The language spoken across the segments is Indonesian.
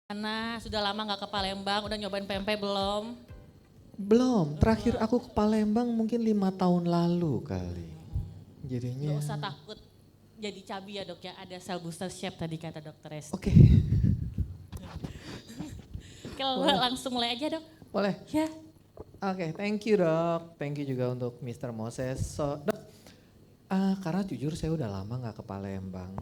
Mana sudah lama nggak ke Palembang, udah nyobain pempek belum? Belum, terakhir aku ke Palembang mungkin 5 tahun lalu kali. Nggak Jadinya, usah takut jadi cabi ya dok ya, ada cell booster shape tadi kata dokter oke, Resti. Kalau boleh, langsung mulai aja dok. boleh. Ya. Oke, thank you dok. Thank you juga untuk Mr. Moses. Dok, karena jujur saya udah lama nggak ke Palembang.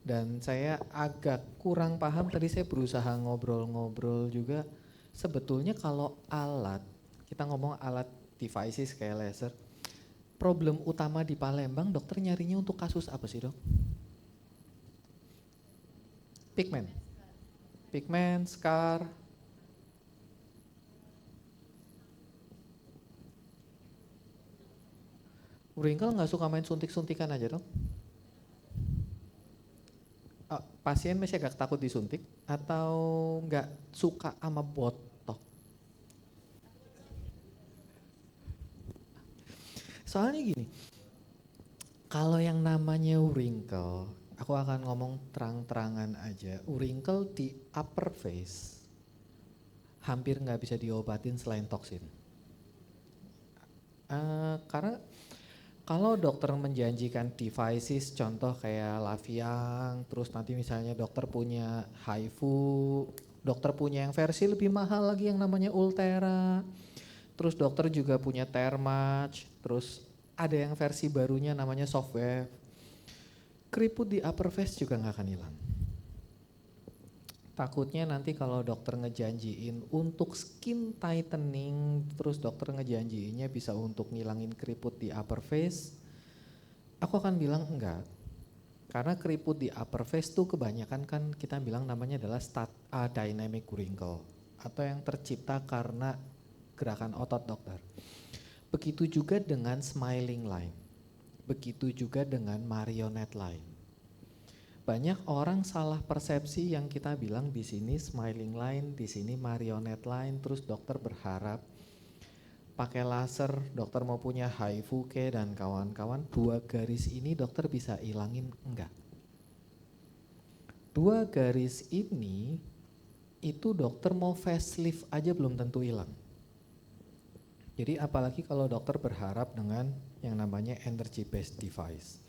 Dan saya agak kurang paham, tadi saya berusaha ngobrol-ngobrol juga. Sebetulnya kalau alat, kita ngomong alat devices kayak laser, problem utama di Palembang dokter nyarinya untuk kasus apa sih dok? Pigment, pigment, scar. Wrinkle nggak suka main suntik-suntikan aja dong? Pasien masih agak takut disuntik atau nggak suka sama botok? Soalnya gini, kalau yang namanya wrinkle, aku akan ngomong terang-terangan aja. Wrinkle di upper face hampir nggak bisa diobatin selain toksin. Karena kalau dokter menjanjikan devices, contoh kayak Laviang, terus nanti misalnya dokter punya HIFU, dokter punya yang versi lebih mahal lagi yang namanya Ultera, terus dokter juga punya Thermage, terus ada yang versi barunya namanya Softwave. Keriput di upper face juga nggak akan hilang. Takutnya nanti kalau dokter ngejanjiin untuk skin tightening, terus dokter ngejanjiinnya bisa untuk ngilangin keriput di upper face, aku akan bilang enggak. Karena keriput di upper face tuh kebanyakan kan kita bilang namanya adalah dynamic wrinkle atau yang tercipta karena gerakan otot dokter. Begitu juga dengan smiling line, begitu juga dengan marionette line. Banyak orang salah persepsi yang kita bilang di sini smiling line, di sini marionette line, terus dokter berharap pakai laser, dokter mau punya HIFU dan kawan-kawan, 2 garis ini dokter bisa ilangin, enggak. 2 garis ini itu dokter mau facelift aja belum tentu hilang. Jadi apalagi kalau dokter berharap dengan yang namanya energy based device.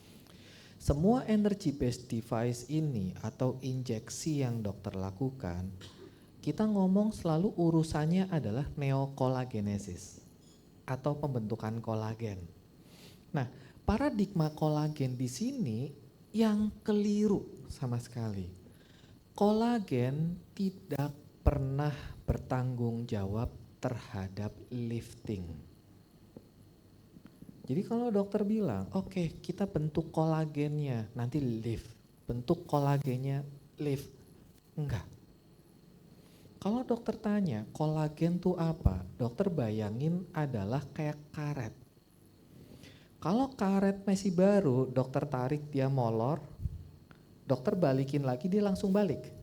Semua energy based device ini atau injeksi yang dokter lakukan, kita ngomong selalu urusannya adalah neokolagenesis atau pembentukan kolagen. Nah, paradigma kolagen di sini yang keliru sama sekali. Kolagen tidak pernah bertanggung jawab terhadap lifting. Jadi kalau dokter bilang, oke, kita bentuk kolagennya, nanti lift. Bentuk kolagennya lift. Enggak. Kalau dokter tanya, kolagen tuh apa? Dokter bayangin adalah kayak karet. Kalau karet masih baru, dokter tarik dia molor, dokter balikin lagi dia langsung balik.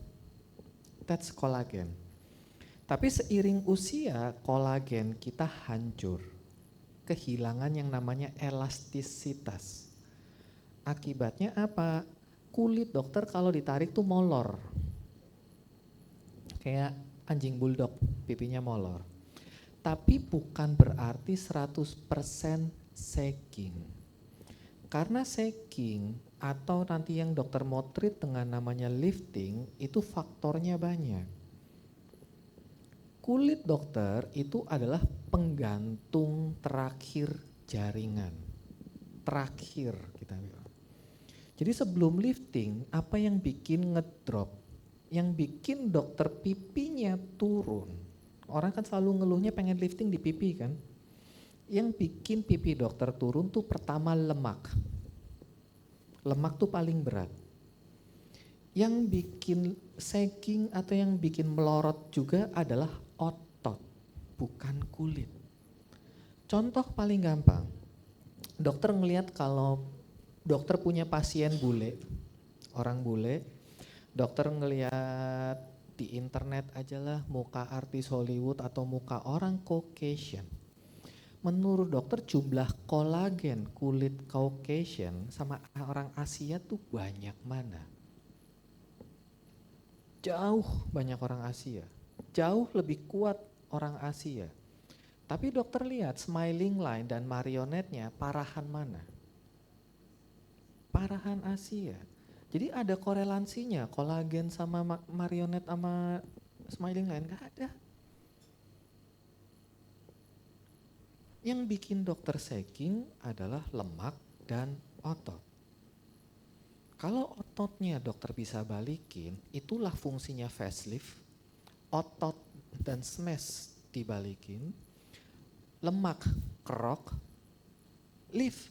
That's kolagen. Tapi seiring usia, kolagen kita hancur. Kehilangan yang namanya elastisitas. Akibatnya apa? Kulit dokter kalau ditarik tuh molor. Kayak anjing bulldog, pipinya molor. Tapi bukan berarti 100% sagging. Karena sagging atau nanti yang dokter mau treat dengan namanya lifting itu faktornya banyak. Kulit dokter itu adalah penggantung terakhir jaringan. Terakhir kita bilang. Jadi sebelum lifting, apa yang bikin ngedrop? Yang bikin dokter pipinya turun. Orang kan selalu ngeluhnya pengen lifting di pipi kan. Yang bikin pipi dokter turun tuh pertama lemak. Lemak tuh paling berat. Yang bikin sagging atau yang bikin melorot juga adalah otot, bukan kulit. Contoh paling gampang, dokter ngelihat kalau dokter punya pasien bule, orang bule, dokter ngelihat di internet aja lah muka artis Hollywood atau muka orang Caucasian. Menurut dokter jumlah kolagen kulit Caucasian sama orang Asia tuh banyak mana? jauh banyak orang Asia, jauh lebih kuat orang Asia. Tapi dokter lihat smiling line dan marionetnya parahan mana? Parahan Asia. Jadi ada korelasinya kolagen sama marionet sama smiling line, gak ada. Yang bikin dokter shaking adalah lemak dan otot. Kalau ototnya dokter bisa balikin, itulah fungsinya facelift. Otot dan smash dibalikin, lemak kerok, lift.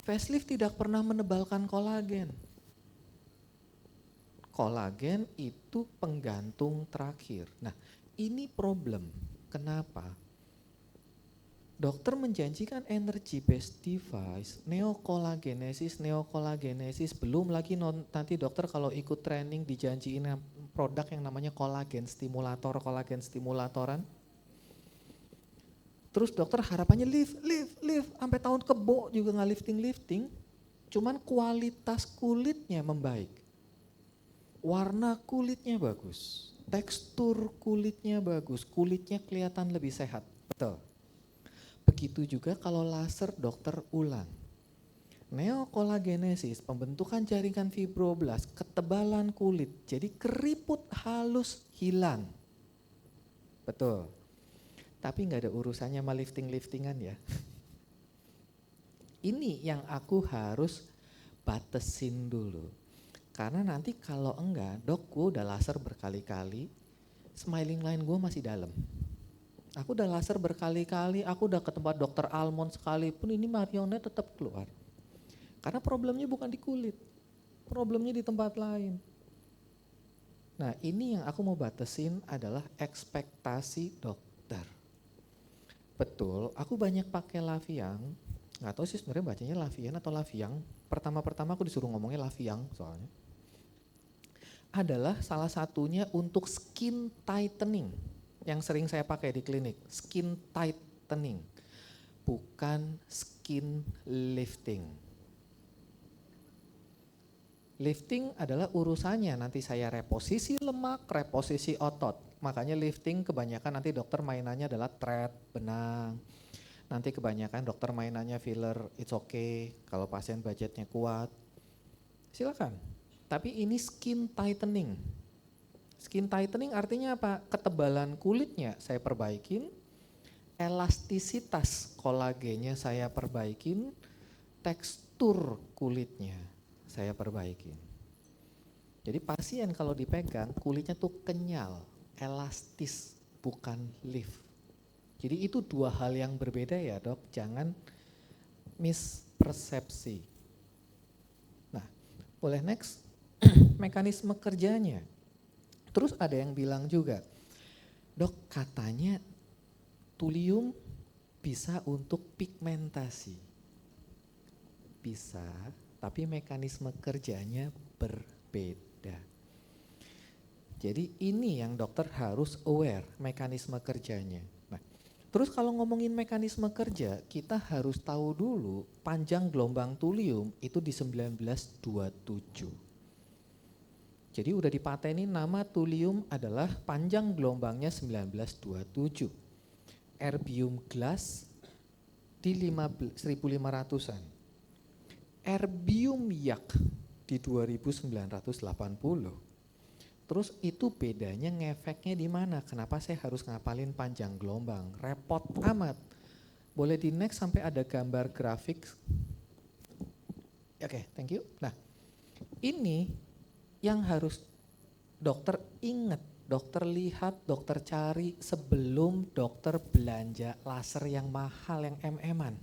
Facelift tidak pernah menebalkan kolagen. Kolagen itu penggantung terakhir. Nah, ini problem. Kenapa? Dokter menjanjikan energy based device, neokolagenesis, belum lagi nanti dokter kalau ikut training dijanjiin produk yang namanya kolagen stimulatoran. Terus dokter harapannya lift, sampai tahun kebo juga nggak lifting, cuman kualitas kulitnya membaik. Warna kulitnya bagus, tekstur kulitnya bagus, kulitnya kelihatan lebih sehat, betul. Begitu juga kalau laser dokter ulang. Neokolagenesis, pembentukan jaringan fibroblast, ketebalan kulit, jadi keriput halus hilang. Betul. Tapi nggak ada urusannya sama liftingan ya. Ini yang aku harus batasin dulu. Karena nanti kalau enggak, dok gue udah laser berkali-kali, smiling line gue masih dalam. Aku udah laser berkali-kali, aku udah ke tempat dokter Almond sekalipun, ini marionnya tetap keluar. Karena problemnya bukan di kulit, problemnya di tempat lain. Nah ini yang aku mau batasin adalah ekspektasi dokter. Betul, aku banyak pakai Laviang, nggak tahu sih sebenarnya bacanya Lavian atau Laviang. Pertama-pertama aku disuruh ngomongnya Laviang soalnya. Adalah salah satunya untuk skin tightening. Yang sering saya pakai di klinik, skin tightening, bukan skin lifting. Lifting adalah urusannya nanti saya reposisi lemak, reposisi otot. Makanya lifting kebanyakan nanti dokter mainannya adalah thread, benang. Nanti kebanyakan dokter mainannya filler, it's okay kalau pasien budgetnya kuat. Silakan. Tapi ini skin tightening. Skin tightening artinya apa? Ketebalan kulitnya saya perbaikin, elastisitas kolagennya saya perbaikin, tekstur kulitnya saya perbaikin. Jadi pasien kalau dipegang kulitnya tuh kenyal, elastis, bukan lift. Jadi itu dua hal yang berbeda ya dok, jangan mispersepsi. Nah, boleh next, mekanisme kerjanya. Terus ada yang bilang juga, dok katanya thulium bisa untuk pigmentasi. Bisa, tapi mekanisme kerjanya berbeda. Jadi ini yang dokter harus aware mekanisme kerjanya. Nah, terus kalau ngomongin mekanisme kerja, kita harus tahu dulu panjang gelombang thulium itu di 1927. Jadi udah dipateni nama thulium adalah panjang gelombangnya 1927. Erbium glass di 1500-an. Erbium yak di 2980. Terus itu bedanya ngefeknya di mana? Kenapa saya harus ngapalin panjang gelombang? Repot amat. Boleh di next sampai ada gambar grafik. Oke, thank you. Nah, ini yang harus dokter ingat, dokter lihat, dokter cari sebelum dokter belanja laser yang mahal, yang MM-an.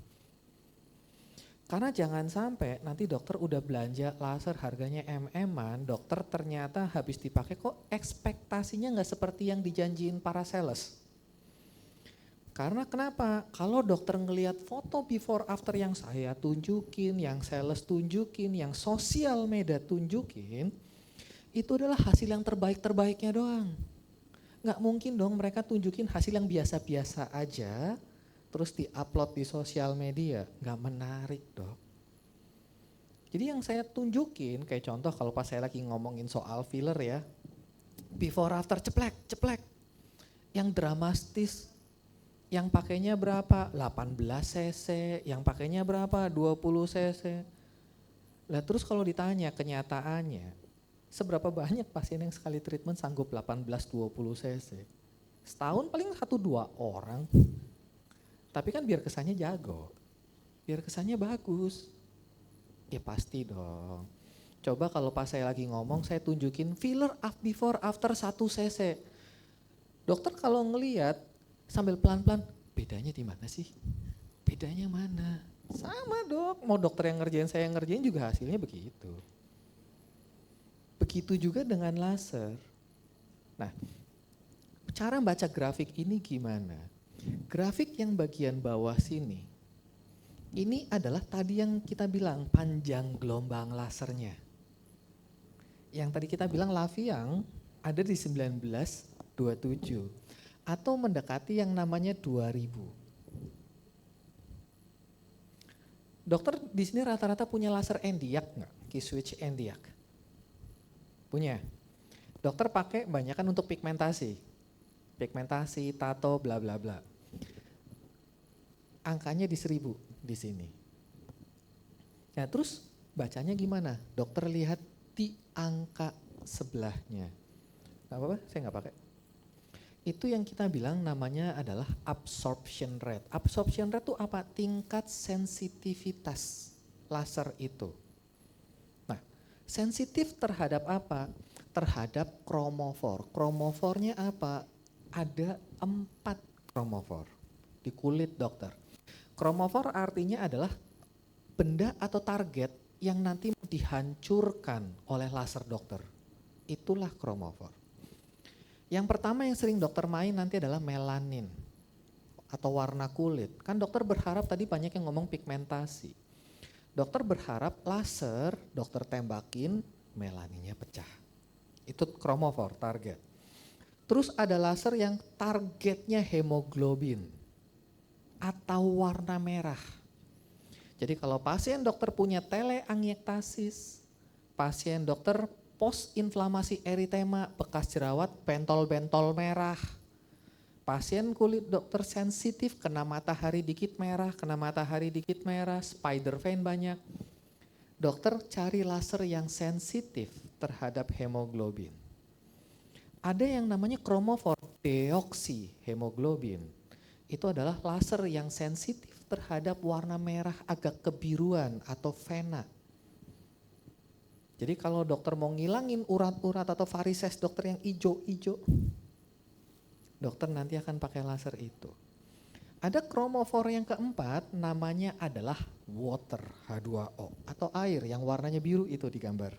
Karena jangan sampai nanti dokter udah belanja laser harganya MM-an, dokter ternyata habis dipakai kok ekspektasinya nggak seperti yang dijanjiin para sales. Karena kenapa? Kalau dokter ngelihat foto before after yang saya tunjukin, yang sales tunjukin, yang sosial media tunjukin, itu adalah hasil yang terbaik-terbaiknya doang. Nggak mungkin dong mereka tunjukin hasil yang biasa-biasa aja, terus di-upload di sosial media. Nggak menarik dong. Jadi yang saya tunjukin, kayak contoh kalau pas saya lagi ngomongin soal filler ya, before after ceplek, ceplek. Yang dramatis, yang pakainya berapa? 18 cc, yang pakainya berapa? 20 cc. Lah terus kalau ditanya kenyataannya, seberapa banyak pasien yang sekali treatment sanggup 18-20 cc? Setahun paling 1-2 orang. Tapi kan biar kesannya jago, biar kesannya bagus. Ya pasti dong. Coba kalau pas saya lagi ngomong saya tunjukin filler before after 1 cc. Dokter kalau ngelihat sambil pelan-pelan, bedanya di mana sih? Bedanya mana? Sama dok, mau dokter yang ngerjain saya yang ngerjain juga hasilnya begitu. Begitu juga dengan laser. Nah, cara baca grafik ini gimana? Grafik yang bagian bawah sini, ini adalah tadi yang kita bilang panjang gelombang lasernya. Yang tadi kita bilang Laviang ada di 1927 atau mendekati yang namanya 2000. Dokter di sini rata-rata punya laser endiak nggak? Key switch endiak? Punya. Dokter pakai banyak kan untuk pigmentasi, tato, bla bla bla. Angkanya di 1000 di sini. Nah terus bacanya gimana? Dokter lihat di angka sebelahnya. Gak apa-apa, saya nggak pakai. Itu yang kita bilang namanya adalah absorption rate. Absorption rate itu apa? Tingkat sensitivitas laser itu. Nah, sensitif terhadap apa? Terhadap kromofor. Kromofornya apa? Ada 4 kromofor di kulit dokter. Kromofor artinya adalah benda atau target yang nanti dihancurkan oleh laser dokter. Itulah kromofor. Yang pertama yang sering dokter main nanti adalah melanin atau warna kulit. Kan dokter berharap tadi banyak yang ngomong pigmentasi. Dokter berharap laser dokter tembakin melaninnya pecah. Itu kromofor target. Terus ada laser yang targetnya hemoglobin atau warna merah. Jadi kalau pasien dokter punya teleangiektasis, pasien dokter post inflamasi eritema, bekas jerawat, bentol-bentol merah. Pasien kulit dokter sensitif, kena matahari dikit merah, spider vein banyak. Dokter cari laser yang sensitif terhadap hemoglobin. Ada yang namanya kromofor deoksihemoglobin. Itu adalah laser yang sensitif terhadap warna merah agak kebiruan atau vena. Jadi kalau dokter mau ngilangin urat-urat atau varises dokter yang hijau-hijau, dokter nanti akan pakai laser itu. Ada kromofor yang keempat namanya adalah water, H2O, atau air yang warnanya biru itu di gambar.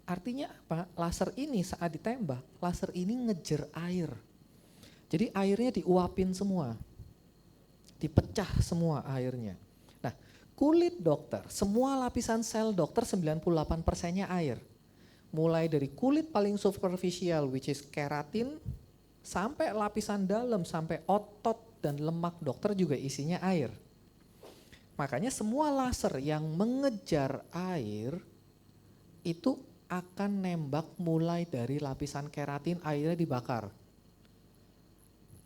Artinya apa? Laser ini saat ditembak, laser ini ngejar air. Jadi airnya diuapin semua, dipecah semua airnya. Kulit dokter, semua lapisan sel dokter 98%-nya air. Mulai dari kulit paling superficial which is keratin, sampai lapisan dalam, sampai otot dan lemak dokter juga isinya air. Makanya semua laser yang mengejar air itu akan nembak mulai dari lapisan keratin, airnya dibakar.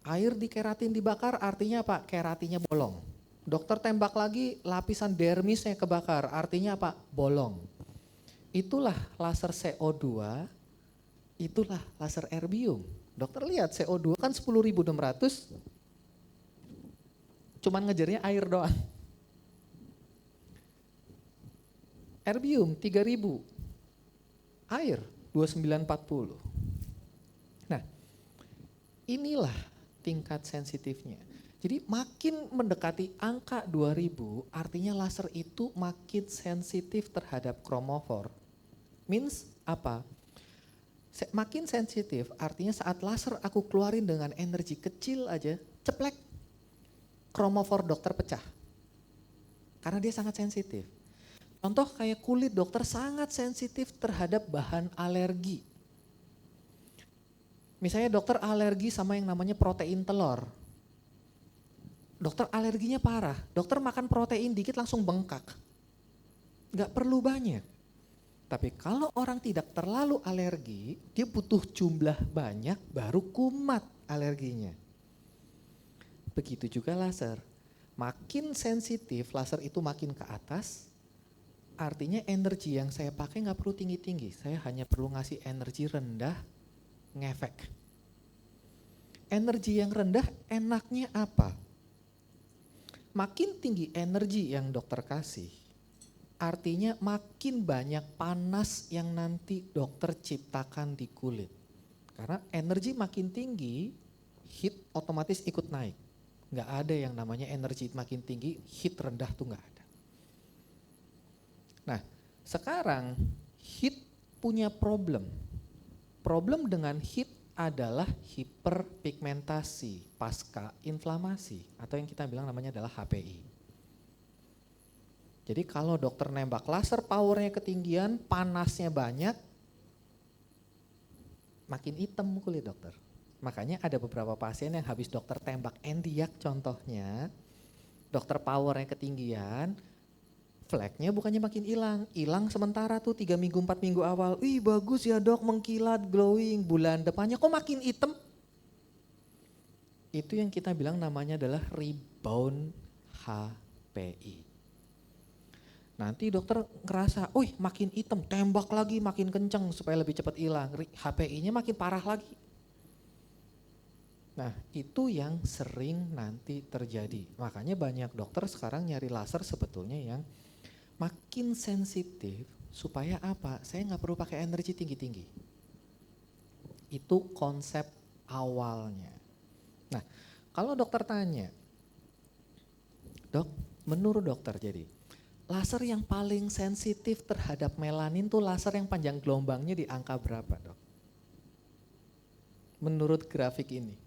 Air di keratin dibakar artinya apa? Keratinnya bolong. Dokter tembak lagi, lapisan dermisnya kebakar, artinya apa? Bolong. Itulah laser CO2, itulah laser erbium. Dokter lihat CO2 kan 10.600, cuman ngejarnya air doang. Erbium 3.000, air 2940. Nah, inilah tingkat sensitifnya. Jadi makin mendekati angka 2000 artinya laser itu makin sensitif terhadap kromofor. Means apa? Makin sensitif artinya saat laser aku keluarin dengan energi kecil aja, ceplek, kromofor dokter pecah. Karena dia sangat sensitif. Contoh kayak kulit dokter sangat sensitif terhadap bahan alergi. Misalnya dokter alergi sama yang namanya protein telur. Dokter alerginya parah, dokter makan protein dikit langsung bengkak. Gak perlu banyak. Tapi kalau orang tidak terlalu alergi, dia butuh jumlah banyak baru kumat alerginya. Begitu juga laser. Makin sensitif, laser itu makin ke atas, artinya energi yang saya pakai nggak perlu tinggi-tinggi. Saya hanya perlu ngasih energi rendah, ngefek. Energi yang rendah enaknya apa? Makin tinggi energi yang dokter kasih, artinya makin banyak panas yang nanti dokter ciptakan di kulit. Karena energi makin tinggi, heat otomatis ikut naik. Nggak ada yang namanya energi makin tinggi, heat rendah tuh nggak ada. Nah, sekarang heat punya problem. Problem dengan heat adalah hiperpigmentasi pasca inflamasi atau yang kita bilang namanya adalah HPI. Jadi kalau dokter nembak laser powernya ketinggian, panasnya banyak, makin hitam kulit dokter. Makanya ada beberapa pasien yang habis dokter tembak endiak contohnya, dokter powernya ketinggian, fleknya bukannya makin hilang sementara tuh 3 minggu 4 minggu awal, ih bagus ya dok mengkilat glowing, bulan depannya kok makin hitam. Itu yang kita bilang namanya adalah rebound HPI. Nanti dokter ngerasa, makin hitam, tembak lagi makin kenceng supaya lebih cepat hilang, HPI-nya makin parah lagi. Nah itu yang sering nanti terjadi, makanya banyak dokter sekarang nyari laser sebetulnya yang makin sensitif supaya apa? Saya nggak perlu pakai energi tinggi-tinggi. Itu konsep awalnya. Nah, kalau dokter tanya, dok, menurut dokter jadi, laser yang paling sensitif terhadap melanin tuh laser yang panjang gelombangnya di angka berapa, dok? Menurut grafik ini.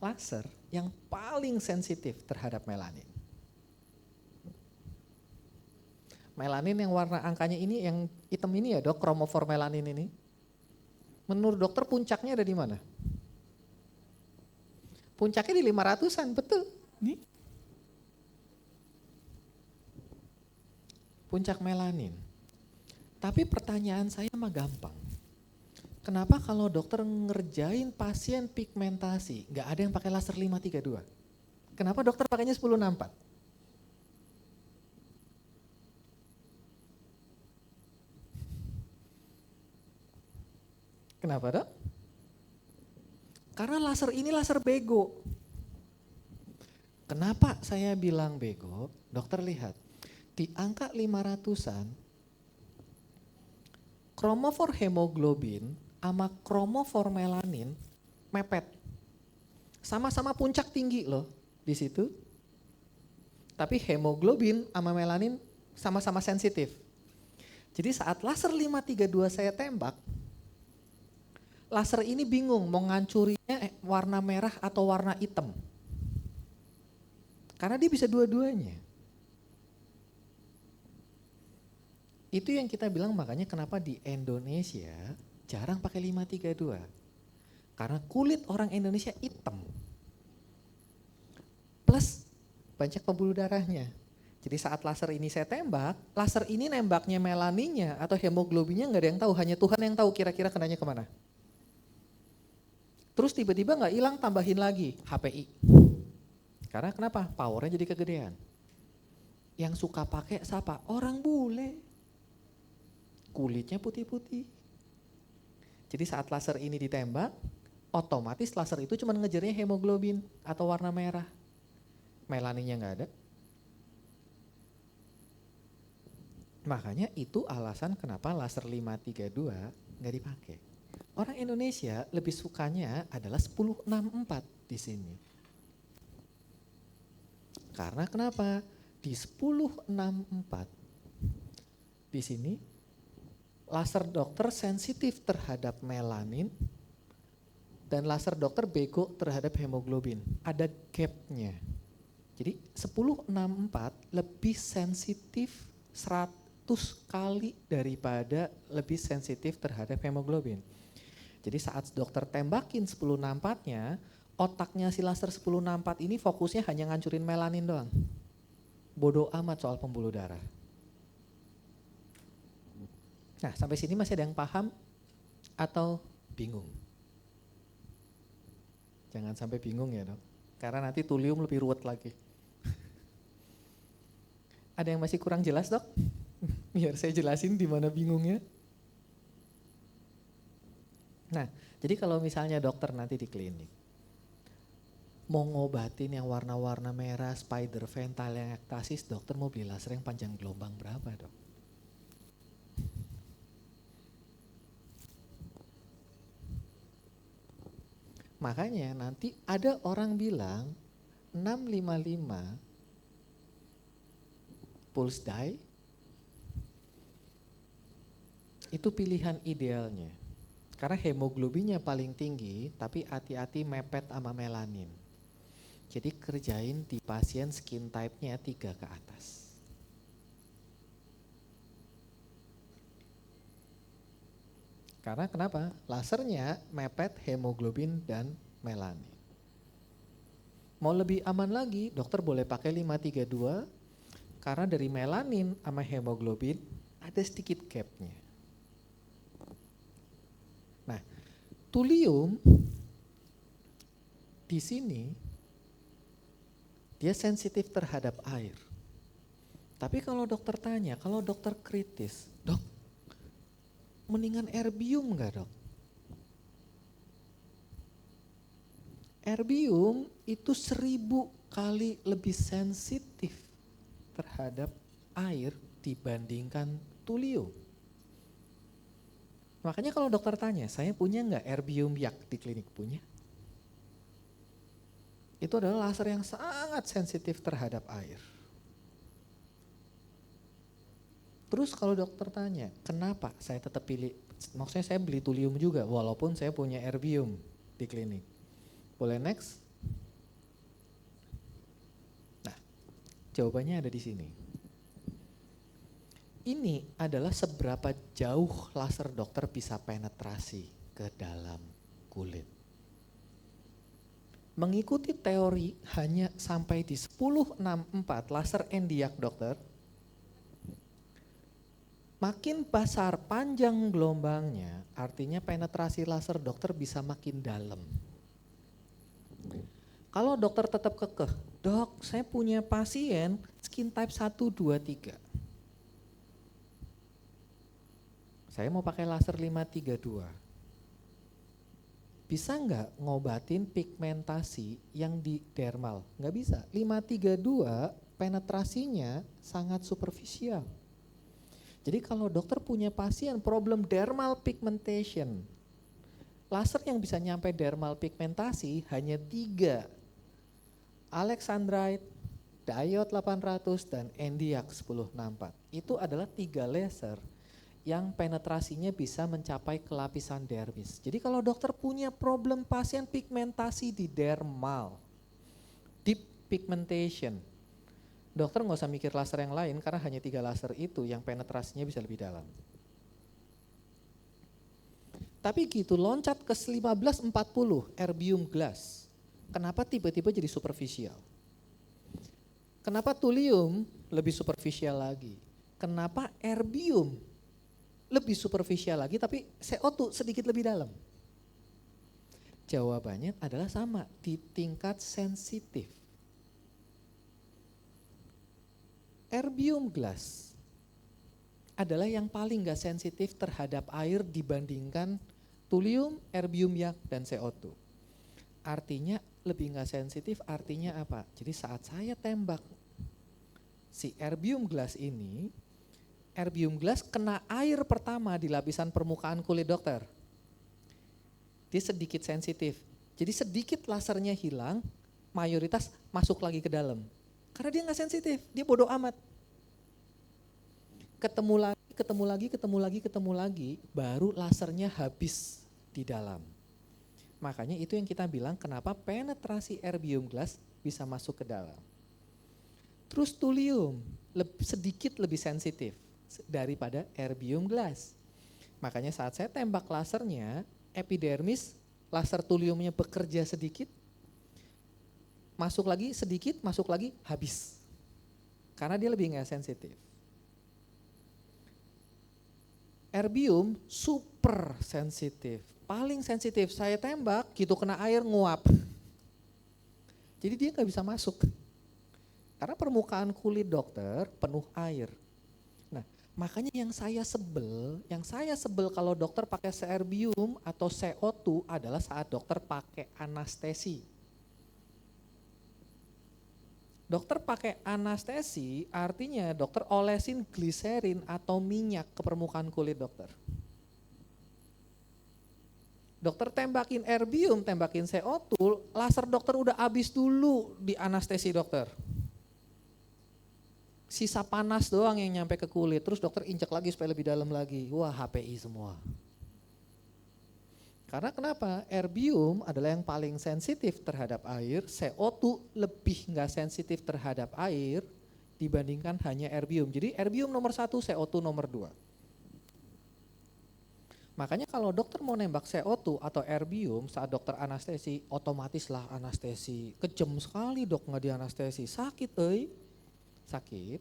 Laser yang paling sensitif terhadap melanin. Melanin yang warna angkanya ini, yang hitam ini ya dok, kromofor melanin ini. Menurut dokter puncaknya ada di mana? Puncaknya di 500-an, betul. Nih. Puncak melanin. Tapi pertanyaan saya mah gampang. Kenapa kalau dokter ngerjain pasien pigmentasi, nggak ada yang pakai laser 532? Kenapa dokter pakainya 1064? Kenapa dok? Karena laser ini laser bego. Kenapa saya bilang bego? Dokter lihat, di angka 500-an, kromofor hemoglobin sama kromofor melanin mepet. Sama-sama puncak tinggi loh di situ. Tapi hemoglobin sama melanin sama-sama sensitif. Jadi saat laser 532 saya tembak, laser ini bingung mau ngancurinnya warna merah atau warna hitam. Karena dia bisa dua-duanya. Itu yang kita bilang makanya kenapa di Indonesia jarang pakai 532. Karena kulit orang Indonesia hitam. Plus banyak pembuluh darahnya. Jadi saat laser ini saya tembak, laser ini nembaknya melaninnya atau hemoglobinnya nggak ada yang tahu, hanya Tuhan yang tahu kira-kira kenanya kemana. Terus tiba-tiba nggak hilang, tambahin lagi HPI. Karena kenapa? Powernya jadi kegedean. Yang suka pakai siapa? Orang bule. Kulitnya putih-putih. Jadi saat laser ini ditembak, otomatis laser itu cuma ngejarnya hemoglobin atau warna merah. Melaninnya nggak ada. Makanya itu alasan kenapa laser 532 nggak dipakai. Orang Indonesia lebih sukanya adalah 1064 di sini. Karena kenapa? Di 1064 di sini laser dokter sensitif terhadap melanin dan laser dokter bego terhadap hemoglobin. Ada gapnya. Jadi 1064 lebih sensitif 100 kali daripada lebih sensitif terhadap hemoglobin. Jadi saat dokter tembakin 1064-nya, otaknya si laser 1064 ini fokusnya hanya ngancurin melanin doang. Bodoh amat soal pembuluh darah. Nah, sampai sini masih ada yang paham atau bingung? Jangan sampai bingung ya dok, karena nanti thulium lebih ruwet lagi. Ada yang masih kurang jelas dok? Biar saya jelasin di mana bingungnya. Nah, jadi kalau misalnya dokter nanti di klinik, mau ngobatin yang warna-warna merah, spider ventral, yang ektasis, dokter mau beli laser yang panjang gelombang berapa dok? Makanya nanti ada orang bilang 655 pulse dye itu pilihan idealnya. Karena hemoglobinnya paling tinggi, tapi hati-hati mepet sama melanin. Jadi kerjain di pasien skin type-nya 3 ke atas. Karena kenapa? Lasernya mepet hemoglobin dan melanin. Mau lebih aman lagi, dokter boleh pakai 532 karena dari melanin sama hemoglobin ada sedikit gapnya. Nah, thulium di sini dia sensitif terhadap air. Tapi kalau dokter tanya, kalau dokter kritis, dok, mendingan erbium enggak dok? Erbium itu 1000 kali lebih sensitif terhadap air dibandingkan thulium. Makanya kalau dokter tanya, saya punya enggak erbium yak di klinik? Punya. Itu adalah laser yang sangat sensitif terhadap air. Terus kalau dokter tanya, kenapa saya tetap pilih, maksudnya saya beli thulium juga walaupun saya punya erbium di klinik. Boleh next? Nah, jawabannya ada di sini. Ini adalah seberapa jauh laser dokter bisa penetrasi ke dalam kulit. Mengikuti teori hanya sampai di 1064 laser endiak dokter, makin besar panjang gelombangnya, artinya penetrasi laser dokter bisa makin dalam. Kalau dokter tetap kekeh, dok saya punya pasien skin type 1, 2, 3. Saya mau pakai laser 532. Bisa nggak ngobatin pigmentasi yang di dermal? Nggak bisa, 532 penetrasinya sangat superficial. Jadi kalau dokter punya pasien problem dermal pigmentation, laser yang bisa nyampe dermal pigmentasi hanya 3. Alexandrite, diode 800, dan endiak 1064. Itu adalah 3 laser yang penetrasinya bisa mencapai ke lapisan dermis. Jadi kalau dokter punya problem pasien pigmentasi di dermal, deep pigmentation, dokter nggak usah mikir laser yang lain karena hanya 3 laser itu yang penetrasinya bisa lebih dalam. Tapi gitu loncat ke 1540 erbium glass, kenapa tiba-tiba jadi superficial? Kenapa thulium lebih superficial lagi? Kenapa erbium lebih superficial lagi tapi CO2 sedikit lebih dalam? Jawabannya adalah sama, di tingkat sensitif. Erbium glass adalah yang paling gak sensitif terhadap air dibandingkan thulium, erbium yak, dan CO2. Artinya lebih gak sensitif, artinya apa? Jadi saat saya tembak si erbium glass ini, erbium glass kena air pertama di lapisan permukaan kulit dokter. Dia sedikit sensitif. Jadi sedikit lasernya hilang, mayoritas masuk lagi ke dalam. Karena dia gak sensitif, dia bodoh amat. Ketemu lagi, baru lasernya habis di dalam. Makanya itu yang kita bilang kenapa penetrasi erbium glass bisa masuk ke dalam. Terus thulium sedikit lebih sensitif daripada erbium glass. Makanya saat saya tembak lasernya, epidermis, laser thuliumnya bekerja sedikit, masuk lagi sedikit, masuk lagi, habis. Karena dia lebih nggak sensitif. Erbium super sensitif, paling sensitif. Saya tembak gitu kena air nguap. Jadi dia nggak bisa masuk. Karena permukaan kulit dokter penuh air. Nah, makanya yang saya sebel kalau dokter pakai Erbium atau CO2 adalah saat dokter pakai anestesi. Dokter pakai anestesi artinya dokter olesin gliserin atau minyak ke permukaan kulit dokter. Dokter tembakin erbium, tembakin CO2, laser dokter udah habis dulu di anestesi dokter. Sisa panas doang yang nyampe ke kulit, terus dokter injek lagi supaya lebih dalam lagi. Wah, HPI semua. Karena kenapa? Erbium adalah yang paling sensitif terhadap air, CO2 lebih nggak sensitif terhadap air dibandingkan hanya erbium. Jadi erbium nomor 1, CO2 nomor 2. Makanya kalau dokter mau nembak CO2 atau erbium saat dokter anestesi, otomatis lah anestesi. Kejam sekali dok nggak di anestesi, sakit sakit.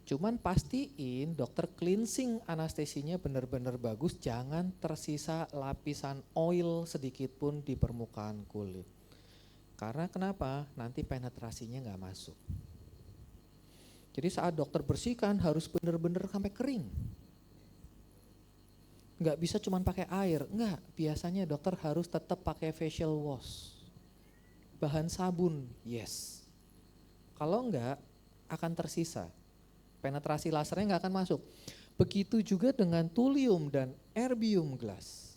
Cuman pastiin dokter cleansing anestesinya benar-benar bagus, jangan tersisa lapisan oil sedikit pun di permukaan kulit. Karena kenapa? Nanti penetrasinya nggak masuk. Jadi saat dokter bersihkan harus benar-benar sampai kering. Nggak bisa cuman pakai air, nggak. Biasanya dokter harus tetap pakai facial wash. Bahan sabun, yes. Kalau enggak akan tersisa. Penetrasi lasernya nggak akan masuk. Begitu juga dengan thulium dan erbium glass.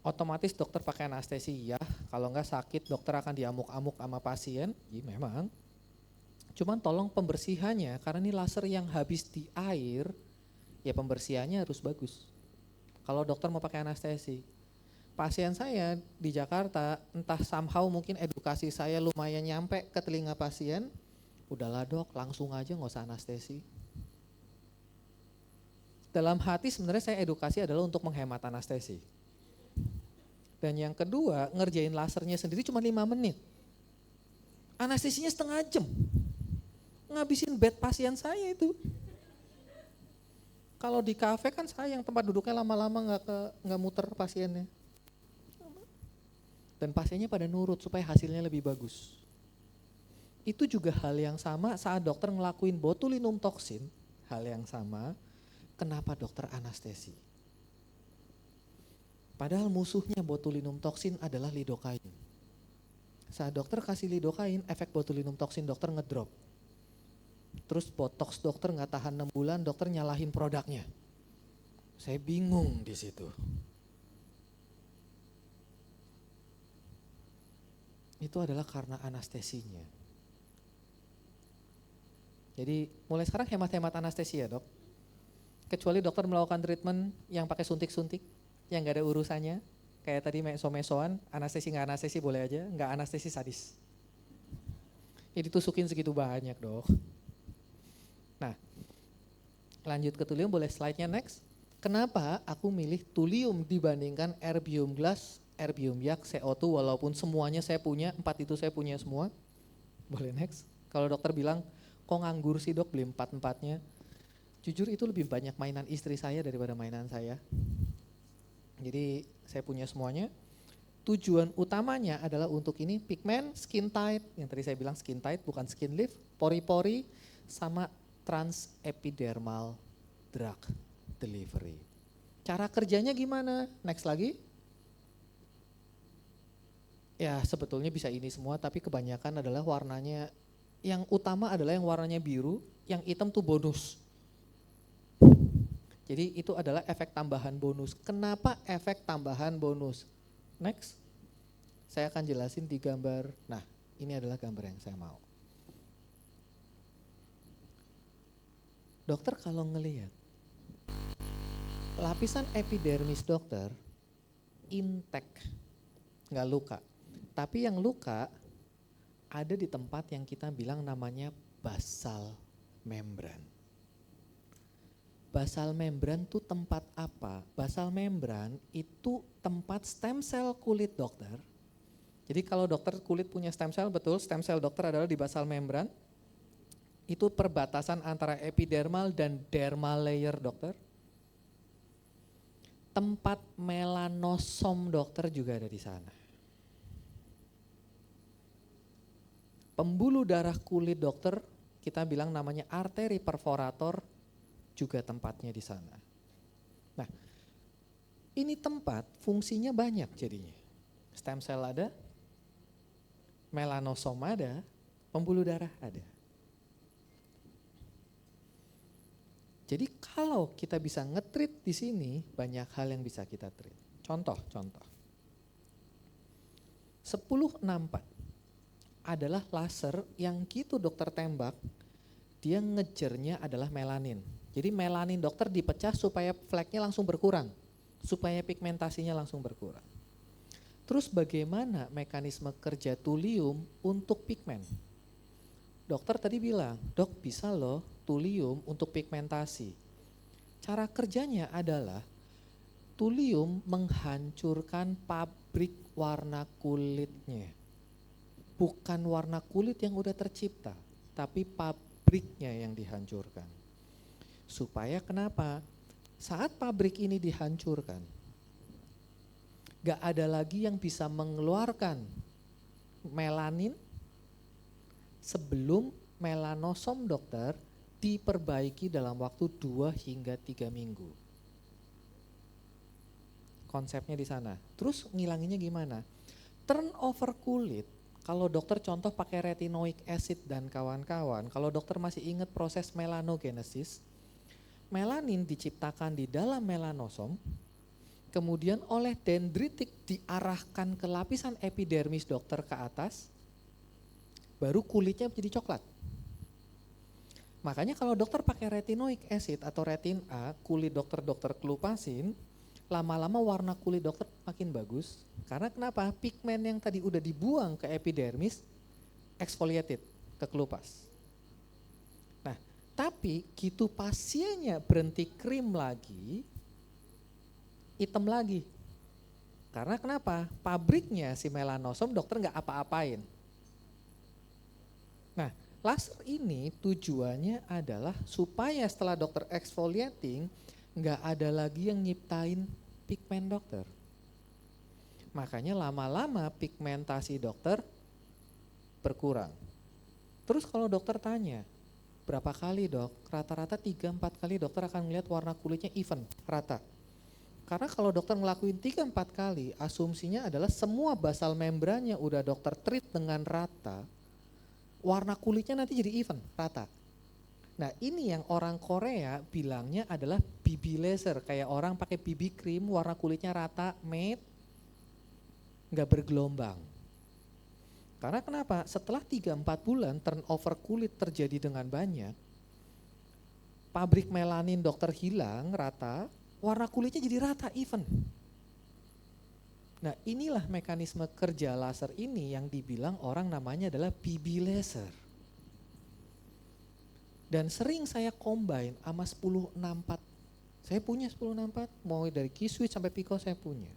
Otomatis dokter pakai anestesi ya, kalau nggak sakit dokter akan diamuk-amuk sama pasien, ya memang. Cuman tolong pembersihannya, karena ini laser yang habis di air, ya pembersihannya harus bagus. Kalau dokter mau pakai anestesi. Pasien saya di Jakarta, entah somehow mungkin edukasi saya lumayan nyampe ke telinga pasien, udahlah dok, langsung aja nggak usah anestesi. Dalam hati sebenarnya saya edukasi adalah untuk menghemat anestesi. Dan yang kedua, ngerjain lasernya sendiri cuma 5 menit. Anestesinya setengah jam. Ngabisin bed pasien saya itu. Kalau di kafe kan sayang tempat duduknya lama-lama nggak muter pasiennya. Dan pasiennya pada nurut supaya hasilnya lebih bagus. Itu juga hal yang sama saat dokter ngelakuin botulinum toksin, hal yang sama, kenapa dokter anestesi? Padahal musuhnya botulinum toksin adalah lidokain. Saat dokter kasih lidokain, efek botulinum toksin dokter ngedrop. Terus botox dokter nggak tahan 6 bulan, dokter nyalahin produknya. Saya bingung di situ. Itu adalah karena anestesinya. Jadi mulai sekarang hemat-hemat anestesi ya dok. Kecuali dokter melakukan treatment yang pakai suntik-suntik, yang gak ada urusannya. Kayak tadi meso-mesoan, anestesi gak anestesi boleh aja, gak anestesi sadis. Jadi tusukin segitu banyak dok. Nah, lanjut ke thulium, boleh slide-nya next. Kenapa aku milih thulium dibandingkan erbium glass, erbium yak, CO2 walaupun semuanya saya punya, 4 itu saya punya semua. Boleh next. Kalau dokter bilang, kok nganggur sih dok beli 4-4-nya? Jujur itu lebih banyak mainan istri saya daripada mainan saya. Jadi saya punya semuanya. Tujuan utamanya adalah untuk ini pigment, skin tight, yang tadi saya bilang skin tight bukan skin lift, pori-pori, sama transepidermal drug delivery. Cara kerjanya gimana? Next lagi. Ya sebetulnya bisa ini semua tapi kebanyakan adalah warnanya. Yang utama adalah yang warnanya biru, yang hitam tuh bonus. Jadi itu adalah efek tambahan bonus. Kenapa efek tambahan bonus? Next, saya akan jelasin di gambar. Nah, ini adalah gambar yang saya mau. Dokter kalau ngelihat lapisan epidermis dokter intact, nggak luka. Tapi yang luka ada di tempat yang kita bilang namanya basal membran. Basal membran itu tempat apa? Basal membran itu tempat stem cell kulit dokter. Jadi kalau dokter kulit punya stem cell, betul stem cell dokter adalah di basal membran. Itu perbatasan antara epidermal dan dermal layer dokter. tempat melanosom dokter juga ada di sana. Pembuluh darah kulit dokter, kita bilang namanya arteri perforator, juga tempatnya di sana. Nah, ini tempat fungsinya banyak jadinya. Stem cell ada, melanosom ada, pembuluh darah ada. Jadi kalau kita bisa nge-treat di sini, banyak hal yang bisa kita treat. Contoh. 1064 adalah laser yang gitu dokter tembak, dia ngejernya adalah melanin. Jadi melanin dokter dipecah supaya fleknya langsung berkurang, supaya pigmentasinya langsung berkurang. Terus bagaimana mekanisme kerja thulium untuk pigmen? Dokter tadi bilang, dok bisa loh thulium untuk pigmentasi. Cara kerjanya adalah thulium menghancurkan pabrik warna kulitnya. Bukan warna kulit yang udah tercipta, tapi pabriknya yang dihancurkan. Supaya kenapa? Saat pabrik ini dihancurkan, gak ada lagi yang bisa mengeluarkan melanin sebelum melanosom dokter diperbaiki dalam waktu 2 hingga 3 minggu. Konsepnya di sana. Terus ngilanginnya gimana? Turnover kulit, kalau dokter contoh pakai retinoic acid dan kawan-kawan, kalau dokter masih ingat proses melanogenesis, melanin diciptakan di dalam melanosom, kemudian oleh dendritik diarahkan ke lapisan epidermis dokter ke atas, baru kulitnya menjadi coklat. Makanya kalau dokter pakai retinoic acid atau retin A, kulit dokter kelupasin, lama-lama warna kulit dokter makin bagus. Karena kenapa? Pigmen yang tadi udah dibuang ke epidermis, exfoliated, kekelupas. Nah, tapi gitu pasiennya berhenti krim lagi, hitam lagi. Karena kenapa? Pabriknya si melanosom dokter nggak apa-apain. Nah, laser ini tujuannya adalah supaya setelah dokter exfoliating, nggak ada lagi yang nyiptain pigmen dokter. Makanya lama-lama pigmentasi dokter berkurang. Terus kalau dokter tanya, berapa kali dok? Rata-rata 3-4 kali dokter akan melihat warna kulitnya even, rata. Karena kalau dokter ngelakuin 3-4 kali, asumsinya adalah semua basal membrannya udah dokter treat dengan rata, warna kulitnya nanti jadi even, rata. Nah ini yang orang Korea bilangnya adalah BB laser, kayak orang pakai BB cream warna kulitnya rata, matte, nggak bergelombang. Karena kenapa? Setelah 3-4 bulan turnover kulit terjadi dengan banyak, pabrik melanin dokter hilang rata, warna kulitnya jadi rata, even. Nah inilah mekanisme kerja laser ini yang dibilang orang namanya adalah BB laser. Dan sering saya combine sama 1064. Saya punya 1064, mau dari K-Switch sampai Pico saya punya.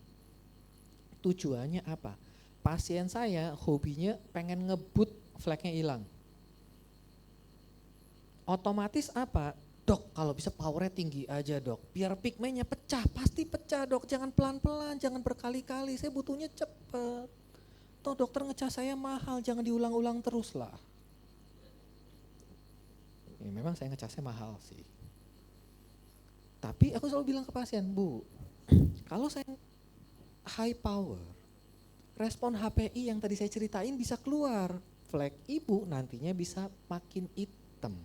Tujuannya apa? Pasien saya hobinya pengen ngebut fleknya hilang. Otomatis apa? Dok, kalau bisa powernya tinggi aja dok, biar pigmennya pecah, pasti pecah dok, jangan pelan-pelan, jangan berkali-kali, saya butuhnya cepet. Toh dokter ngecas saya mahal, jangan diulang-ulang terus lah. Ya, memang saya ngecasnya mahal sih. Tapi aku selalu bilang ke pasien, Bu, kalau saya high power, respon HPI yang tadi saya ceritain bisa keluar, flek ibu nantinya bisa makin hitam.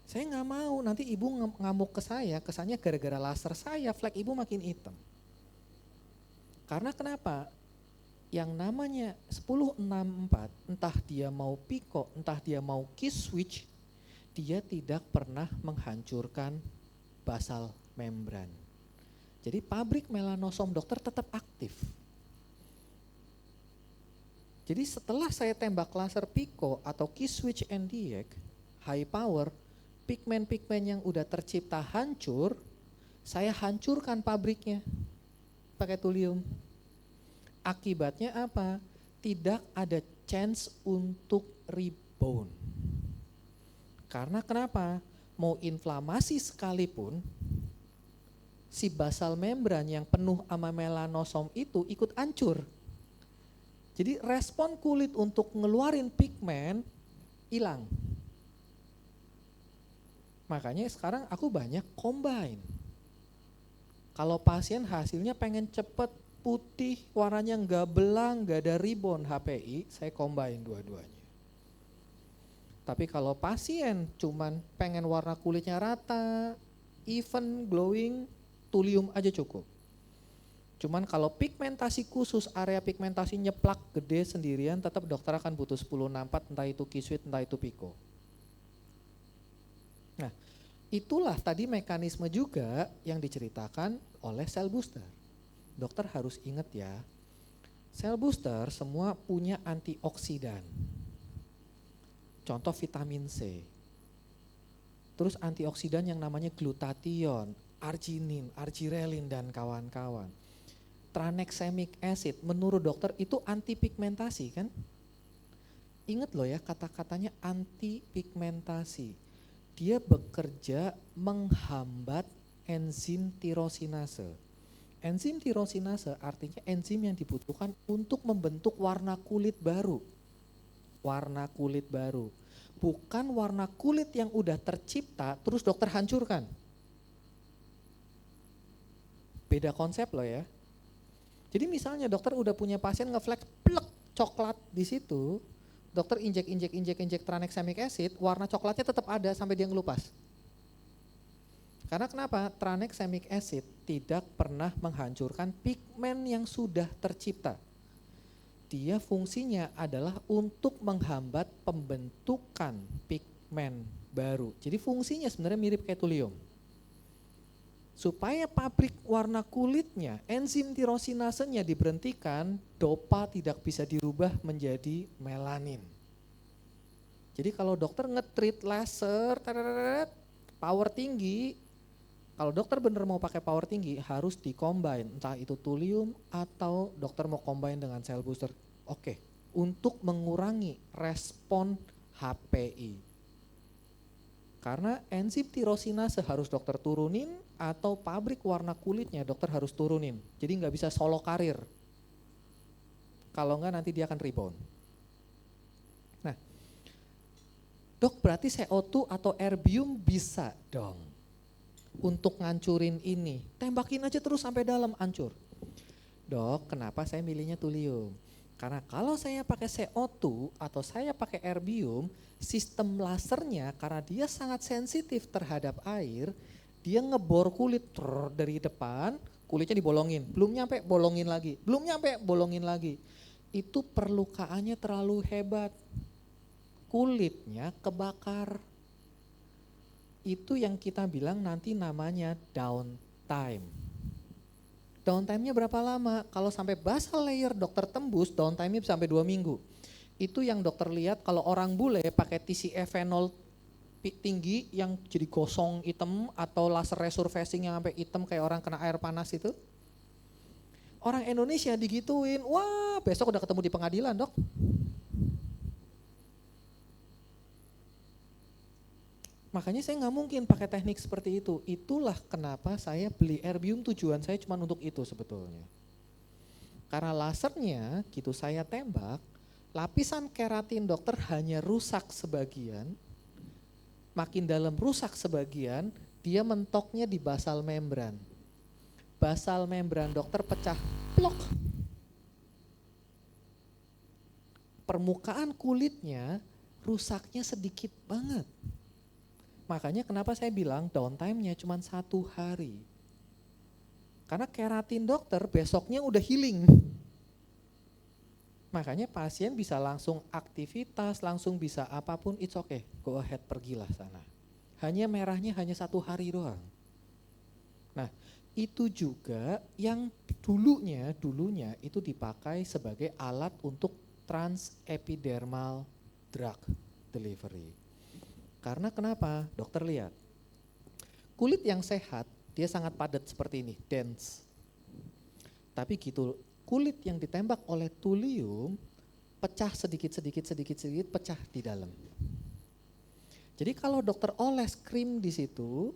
Saya nggak mau nanti ibu ngamuk ke saya, kesannya gara-gara laser saya flek ibu makin hitam. Karena kenapa? Yang namanya 1064, entah dia mau Pico, entah dia mau K-Switch, dia tidak pernah menghancurkan basal membran. Jadi pabrik melanosom dokter tetap aktif. Jadi setelah saya tembak laser Pico atau K-Switch NDX, high power, pigmen-pigmen yang udah tercipta hancur, saya hancurkan pabriknya pakai thulium. Akibatnya apa? Tidak ada chance untuk rebound. Karena kenapa? Mau inflamasi sekalipun, si basal membran yang penuh sama melanosom itu ikut hancur. Jadi respon kulit untuk ngeluarin pigmen hilang. Makanya sekarang aku banyak combine. Kalau pasien hasilnya pengen cepet, putih, warnanya nggak belang, nggak ada ribon HPI, saya combine dua-duanya. Tapi kalau pasien cuman pengen warna kulitnya rata, even, glowing, thulium aja cukup. Cuman kalau pigmentasi khusus, area pigmentasi nyeplak gede sendirian, tetap dokter akan butuh 1064, entah itu Q-Suite, entah itu Pico. Nah, itulah tadi mekanisme juga yang diceritakan oleh cell booster. Dokter harus ingat ya, cell booster semua punya antioksidan. Contoh vitamin C. Terus antioksidan yang namanya glutathione, arginin, argyresin dan kawan-kawan. Tranexamic acid menurut dokter itu anti pigmentasi kan? Ingat loh ya kata-katanya anti pigmentasi. Dia bekerja menghambat enzim tirosinase. Enzim tirosinase artinya enzim yang dibutuhkan untuk membentuk warna kulit baru. Warna kulit baru. Bukan warna kulit yang udah tercipta terus dokter hancurkan. Beda konsep loh ya. Jadi misalnya dokter udah punya pasien ngeflex plek coklat di situ, dokter injek tranexamic acid, warna coklatnya tetap ada sampai dia ngelupas. Karena kenapa? Tranexamic acid tidak pernah menghancurkan pigmen yang sudah tercipta. Dia fungsinya adalah untuk menghambat pembentukan pigmen baru. Jadi fungsinya sebenarnya mirip kayak thulium. Supaya pabrik warna kulitnya, enzim tirosinasenya diberhentikan, dopa tidak bisa dirubah menjadi melanin. Jadi kalau dokter nge-treat laser, power tinggi, kalau dokter bener mau pakai power tinggi harus di-combine, entah itu thulium atau dokter mau combine dengan cell booster. Oke, untuk mengurangi respon HPI. Karena enzim tirosinase harus dokter turunin atau pabrik warna kulitnya dokter harus turunin. Jadi nggak bisa solo karir. Kalau nggak nanti dia akan rebound. Nah, dok berarti CO2 atau erbium bisa dong untuk ngancurin ini. Tembakin aja terus sampai dalam hancur. Dok, kenapa saya milihnya thulium? Karena kalau saya pakai CO2 atau saya pakai erbium, sistem lasernya karena dia sangat sensitif terhadap air, dia ngebor kulit dari depan, kulitnya dibolongin, belum nyampe bolongin lagi, belum nyampe bolongin lagi. Itu perlukaannya terlalu hebat. Kulitnya kebakar. Itu yang kita bilang nanti namanya downtime. Downtime-nya berapa lama? Kalau sampai basal layer dokter tembus, downtime-nya bisa sampai 2 minggu. Itu yang dokter lihat kalau orang bule pakai TCF fenol tinggi yang jadi gosong hitam atau laser resurfacing yang sampai hitam kayak orang kena air panas itu. Orang Indonesia digituin, wah besok udah ketemu di pengadilan dok. Makanya saya nggak mungkin pakai teknik seperti itu. Itulah kenapa saya beli erbium, tujuan saya cuma untuk itu sebetulnya. Karena lasernya gitu saya tembak, lapisan keratin dokter hanya rusak sebagian, makin dalam rusak sebagian, dia mentoknya di basal membran. Basal membran dokter pecah, plok. Permukaan kulitnya rusaknya sedikit banget. Makanya kenapa saya bilang downtime-nya cuma 1 hari. Karena keratin dokter besoknya udah healing. Makanya pasien bisa langsung aktivitas, langsung bisa apapun, it's okay, go ahead pergilah sana. Hanya merahnya hanya 1 hari doang. Nah itu juga yang dulunya itu dipakai sebagai alat untuk transepidermal drug delivery. Karena kenapa? Dokter lihat, kulit yang sehat dia sangat padat seperti ini, dense. Tapi gitu, kulit yang ditembak oleh thulium pecah sedikit, pecah di dalam. Jadi kalau dokter oles krim di situ,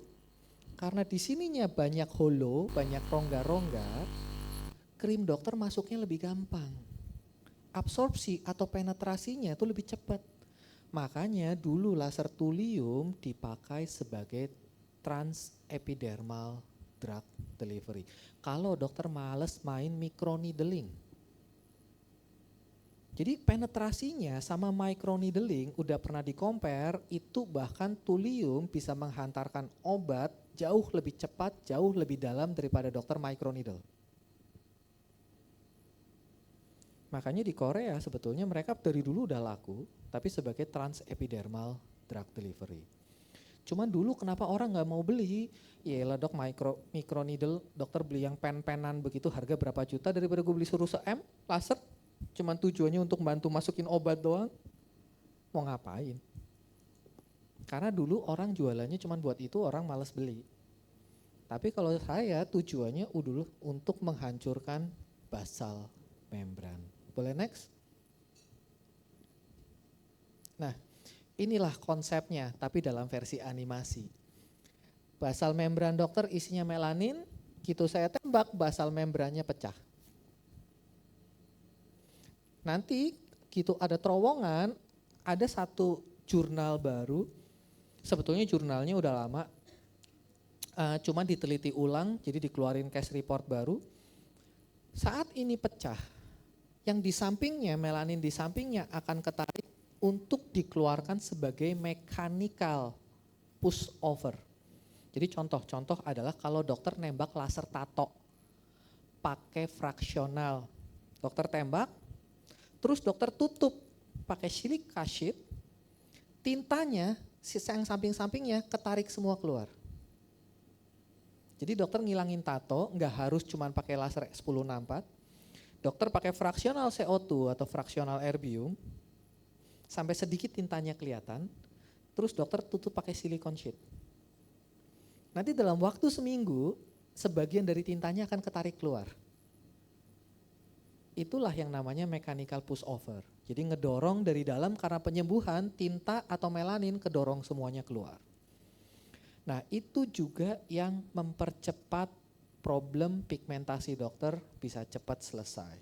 Karena di sininya banyak holo, banyak rongga-rongga, krim dokter masuknya lebih gampang. Absorpsi atau penetrasinya itu lebih cepat. Makanya dulu laser thulium dipakai sebagai transepidermal drug delivery. Kalau dokter males main microneedling. Jadi penetrasinya sama microneedling udah pernah di-compare, itu bahkan thulium bisa menghantarkan obat jauh lebih cepat, jauh lebih dalam daripada dokter microneedle. Makanya di Korea sebetulnya mereka dari dulu udah laku, tapi sebagai transepidermal drug delivery. Cuman dulu kenapa orang nggak mau beli? Yaelah dok, microneedle, dokter beli yang pen-penan begitu harga berapa juta daripada gue beli suruh se-M laser. Cuman tujuannya untuk bantu masukin obat doang. Mau ngapain? Karena dulu orang jualannya cuman buat itu, orang malas beli. Tapi kalau saya tujuannya dulu untuk menghancurkan basal membran. Boleh next? Nah, inilah konsepnya tapi dalam versi animasi. Basal membran dokter isinya melanin, gitu saya tembak basal membrannya pecah. Nanti gitu ada terowongan, ada satu jurnal baru, sebetulnya jurnalnya udah lama, cuman diteliti ulang, jadi dikeluarin case report baru. Saat ini pecah, yang di sampingnya, melanin di sampingnya akan ketarik untuk dikeluarkan sebagai mechanical push over. Jadi contoh-contoh adalah kalau dokter nembak laser tato, pakai fraksional, dokter tembak, terus dokter tutup pakai silika sheet, tintanya sisa yang samping-sampingnya ketarik semua keluar. Jadi dokter ngilangin tato nggak harus cuma pakai laser 1064, dokter pakai fraksional CO2 atau fraksional erbium, sampai sedikit tintanya kelihatan, terus dokter tutup pakai silikon sheet. Nanti dalam waktu seminggu, sebagian dari tintanya akan ketarik keluar. Itulah yang namanya mechanical push over. Jadi ngedorong dari dalam karena penyembuhan, tinta atau melanin kedorong semuanya keluar. Nah itu juga yang mempercepat problem pigmentasi dokter bisa cepat selesai.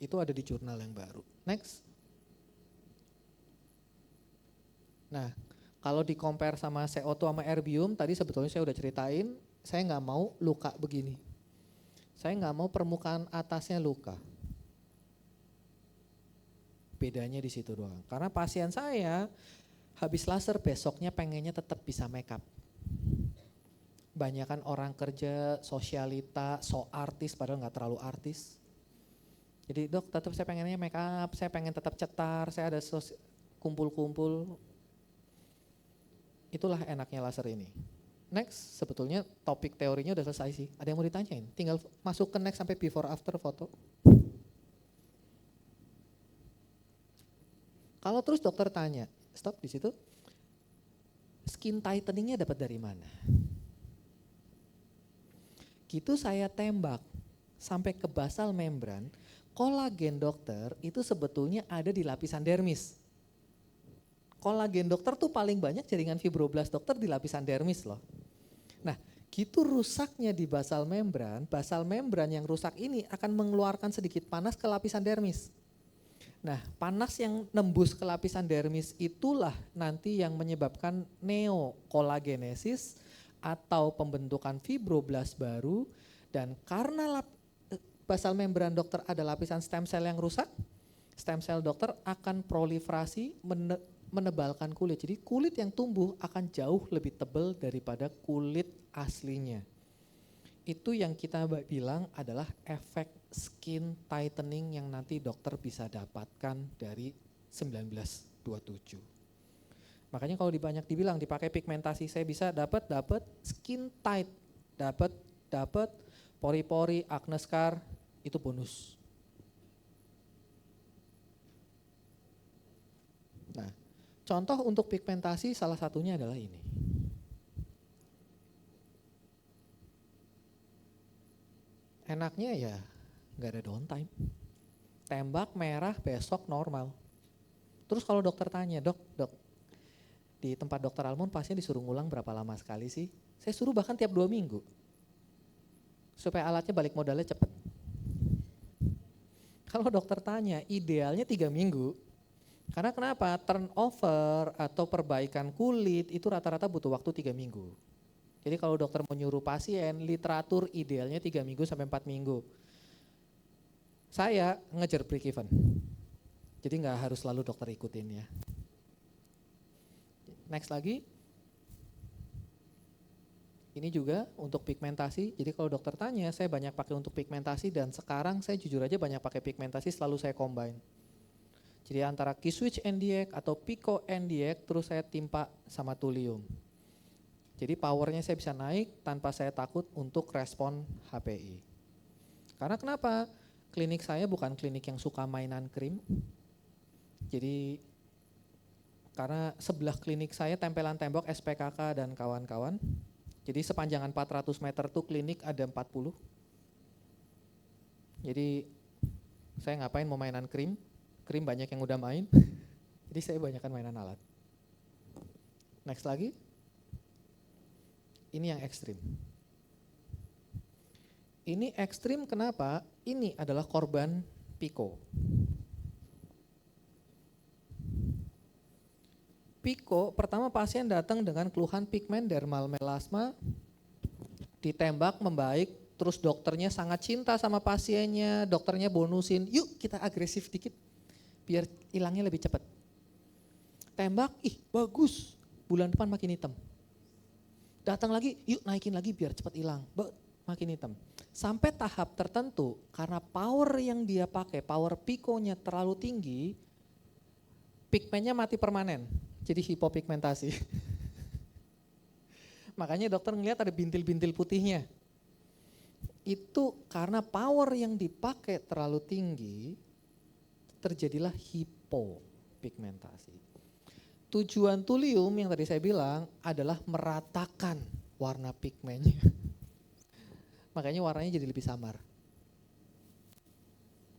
Itu ada di jurnal yang baru. Next. Nah kalau di compare sama CO2 sama erbium, tadi sebetulnya saya udah ceritain, saya nggak mau luka begini. Saya nggak mau permukaan atasnya luka. Bedanya di situ doang. Karena pasien saya habis laser besoknya pengennya tetap bisa make up. Banyakan orang kerja, sosialita, so artis padahal nggak terlalu artis. Jadi dok tetap saya pengennya make up, saya pengen tetap cetar, saya ada kumpul-kumpul. Itulah enaknya laser ini. Next, sebetulnya topik teorinya udah selesai sih. Ada yang mau ditanyain? Tinggal masuk ke next sampai before after foto. Kalau terus dokter tanya, stop di situ. Skin tightening-nya dapat dari mana? Gitu saya tembak sampai ke basal membran, kolagen dokter itu sebetulnya ada di lapisan dermis. Kolagen dokter tuh paling banyak jaringan fibroblast dokter di lapisan dermis loh. Nah, gitu rusaknya di basal membran yang rusak ini akan mengeluarkan sedikit panas ke lapisan dermis. Nah, panas yang nembus ke lapisan dermis itulah nanti yang menyebabkan neokolagenesis atau pembentukan fibroblast baru, dan karena basal membran dokter ada lapisan stem cell yang rusak, stem cell dokter akan proliferasi menebalkan kulit. Jadi kulit yang tumbuh akan jauh lebih tebal daripada kulit aslinya. Itu yang kita bilang adalah efek skin tightening yang nanti dokter bisa dapatkan dari 1927. Makanya kalau banyak dibilang dipakai pigmentasi saya bisa dapat skin tight, dapat pori-pori, acne scar, itu bonus. Nah, contoh untuk pigmentasi salah satunya adalah ini. Enaknya ya nggak ada downtime. Tembak merah besok normal. Terus kalau dokter tanya, dok, di tempat dokter Almond pasien disuruh ngulang berapa lama sekali sih? Saya suruh bahkan tiap 2 minggu. Supaya alatnya balik modalnya cepat. Kalau dokter tanya, idealnya 3 minggu. Karena kenapa? Turnover atau perbaikan kulit itu rata-rata butuh waktu 3 minggu. Jadi kalau dokter mau nyuruh pasien, literatur idealnya 3 minggu sampai 4 minggu. Saya ngejar break even. Jadi nggak harus selalu dokter ikutin ya. Next lagi. Ini juga untuk pigmentasi. Jadi kalau dokter tanya, saya banyak pakai untuk pigmentasi dan sekarang saya jujur aja banyak pakai pigmentasi selalu saya combine. Jadi antara K-Switch NDX atau Pico NDX terus saya timpa sama Thulium. Jadi powernya saya bisa naik tanpa saya takut untuk respon HPI. Karena kenapa? Klinik saya bukan klinik yang suka mainan krim. Jadi karena sebelah klinik saya tempelan tembok SPKK dan kawan-kawan. Jadi sepanjangan 400 meter tuh klinik ada 40. Jadi saya ngapain mau mainan krim? Krim banyak yang udah main. Jadi saya banyakkan mainan alat. Next lagi. Ini yang ekstrim. Ini ekstrim kenapa? Ini adalah korban Pico. Pico, pertama pasien datang dengan keluhan pigmen dermal melasma, ditembak membaik, terus dokternya sangat cinta sama pasiennya, dokternya bonusin, yuk kita agresif dikit, biar hilangnya lebih cepat. Tembak, ih bagus, bulan depan makin hitam. Datang lagi, yuk naikin lagi biar cepat hilang, makin hitam. Sampai tahap tertentu, karena power yang dia pakai, power Pico-nya terlalu tinggi, pigmennya mati permanen. Jadi hipopigmentasi. Makanya dokter ngelihat ada bintil-bintil putihnya. Itu karena power yang dipakai terlalu tinggi, terjadilah hipopigmentasi. Tujuan Thulium yang tadi saya bilang adalah meratakan warna pigmennya. Makanya warnanya jadi lebih samar.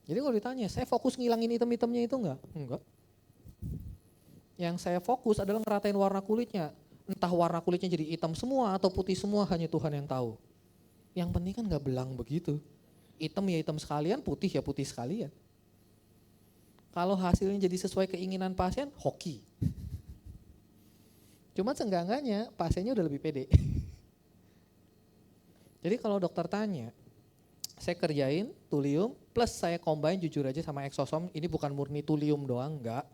Jadi kalau ditanya, saya fokus ngilangin item-itemnya itu enggak? Enggak. Yang saya fokus adalah ngeratain warna kulitnya. Entah warna kulitnya jadi hitam semua atau putih semua, hanya Tuhan yang tahu. Yang penting kan gak belang begitu. Hitam ya hitam sekalian, putih ya putih sekalian. Kalau hasilnya jadi sesuai keinginan pasien, hoki. Cuma seenggak-enggaknya pasiennya udah lebih pede. Jadi kalau dokter tanya, saya kerjain Thulium plus saya combine jujur aja sama exosom, ini bukan murni Thulium doang, enggak.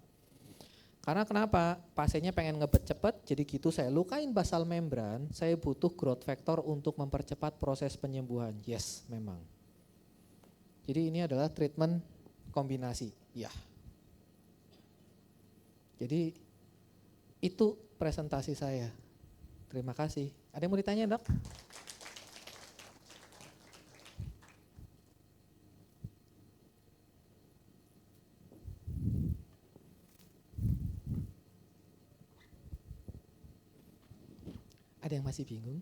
Karena kenapa? Pasiennya pengen ngebet cepet, jadi gitu saya lukain basal membran, saya butuh growth factor untuk mempercepat proses penyembuhan. Yes, memang. Jadi ini adalah treatment kombinasi. Ya. Jadi itu presentasi saya. Terima kasih. Ada yang mau ditanya, Dok? Ada yang masih bingung?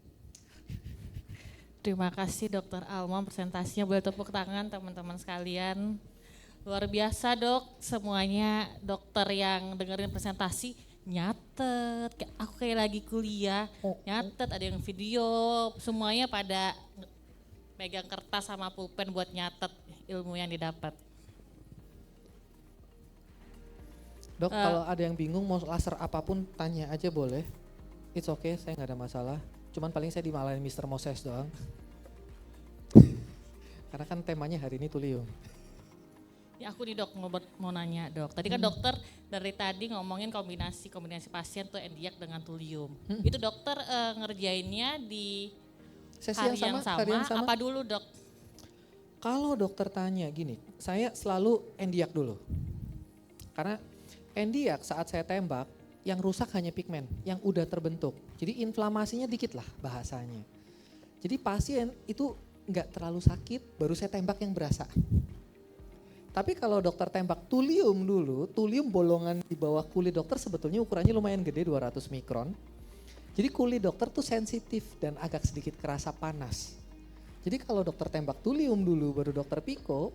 Terima kasih Dokter Almond, presentasinya boleh tepuk tangan teman-teman sekalian. Luar biasa Dok, semuanya dokter yang dengerin presentasi nyatet, aku kayak lagi kuliah, nyatet, ada yang video, semuanya pada pegang kertas sama pulpen buat nyatet ilmu yang didapat. Dok, kalau ada yang bingung mau laser apapun tanya aja boleh. It's okay, saya nggak ada masalah. Cuman paling saya dimalahin Mr. Moses doang. Karena kan temanya hari ini Thulium. Ya aku nih Dok mau nanya Dok. Tadi kan dokter dari tadi ngomongin kombinasi pasien tuh NDX dengan Thulium. Itu dokter ngerjainnya di Sesi hari yang sama, apa dulu Dok? Kalau dokter tanya gini, saya selalu NDX dulu. Karena NDX saat saya tembak, yang rusak hanya pigmen yang udah terbentuk. Jadi inflamasinya dikit lah bahasanya. Jadi pasien itu nggak terlalu sakit, baru saya tembak yang berasa. Tapi kalau dokter tembak Thulium dulu, Thulium bolongan di bawah kulit dokter sebetulnya ukurannya lumayan gede, 200 mikron. Jadi kulit dokter tuh sensitif dan agak sedikit kerasa panas. Jadi kalau dokter tembak Thulium dulu, baru dokter Pico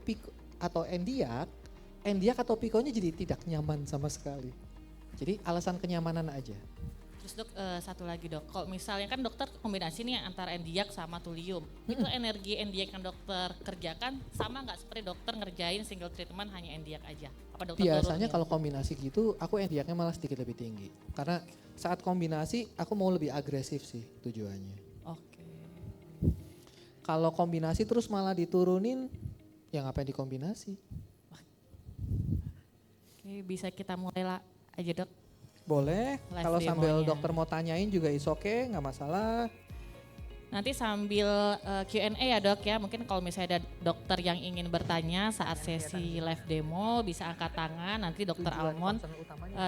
atau NDX atau Piconya jadi tidak nyaman sama sekali. Jadi alasan kenyamanan aja. Terus dok, satu lagi dok, kalau misalnya kan dokter kombinasi nih antara endiak sama thulium, itu energi endiak yang dokter kerjakan sama nggak seperti dokter ngerjain single treatment hanya endiak aja? Apa dokter Biasanya turunin? kalau kombinasi gitu aku endiaknya malah sedikit lebih tinggi. Karena saat kombinasi aku mau lebih agresif sih tujuannya. Oke. Kalau kombinasi terus malah diturunin, ya ngapain dikombinasi? Oke, bisa kita mulai aja dok. Boleh, Live kalau sambil demonya. dokter mau tanyain juga is okay, nggak masalah. Nanti sambil Q&A ya dok ya, mungkin kalau misalnya ada dokter yang ingin bertanya saat sesi live demo bisa angkat tangan, nanti dokter Almond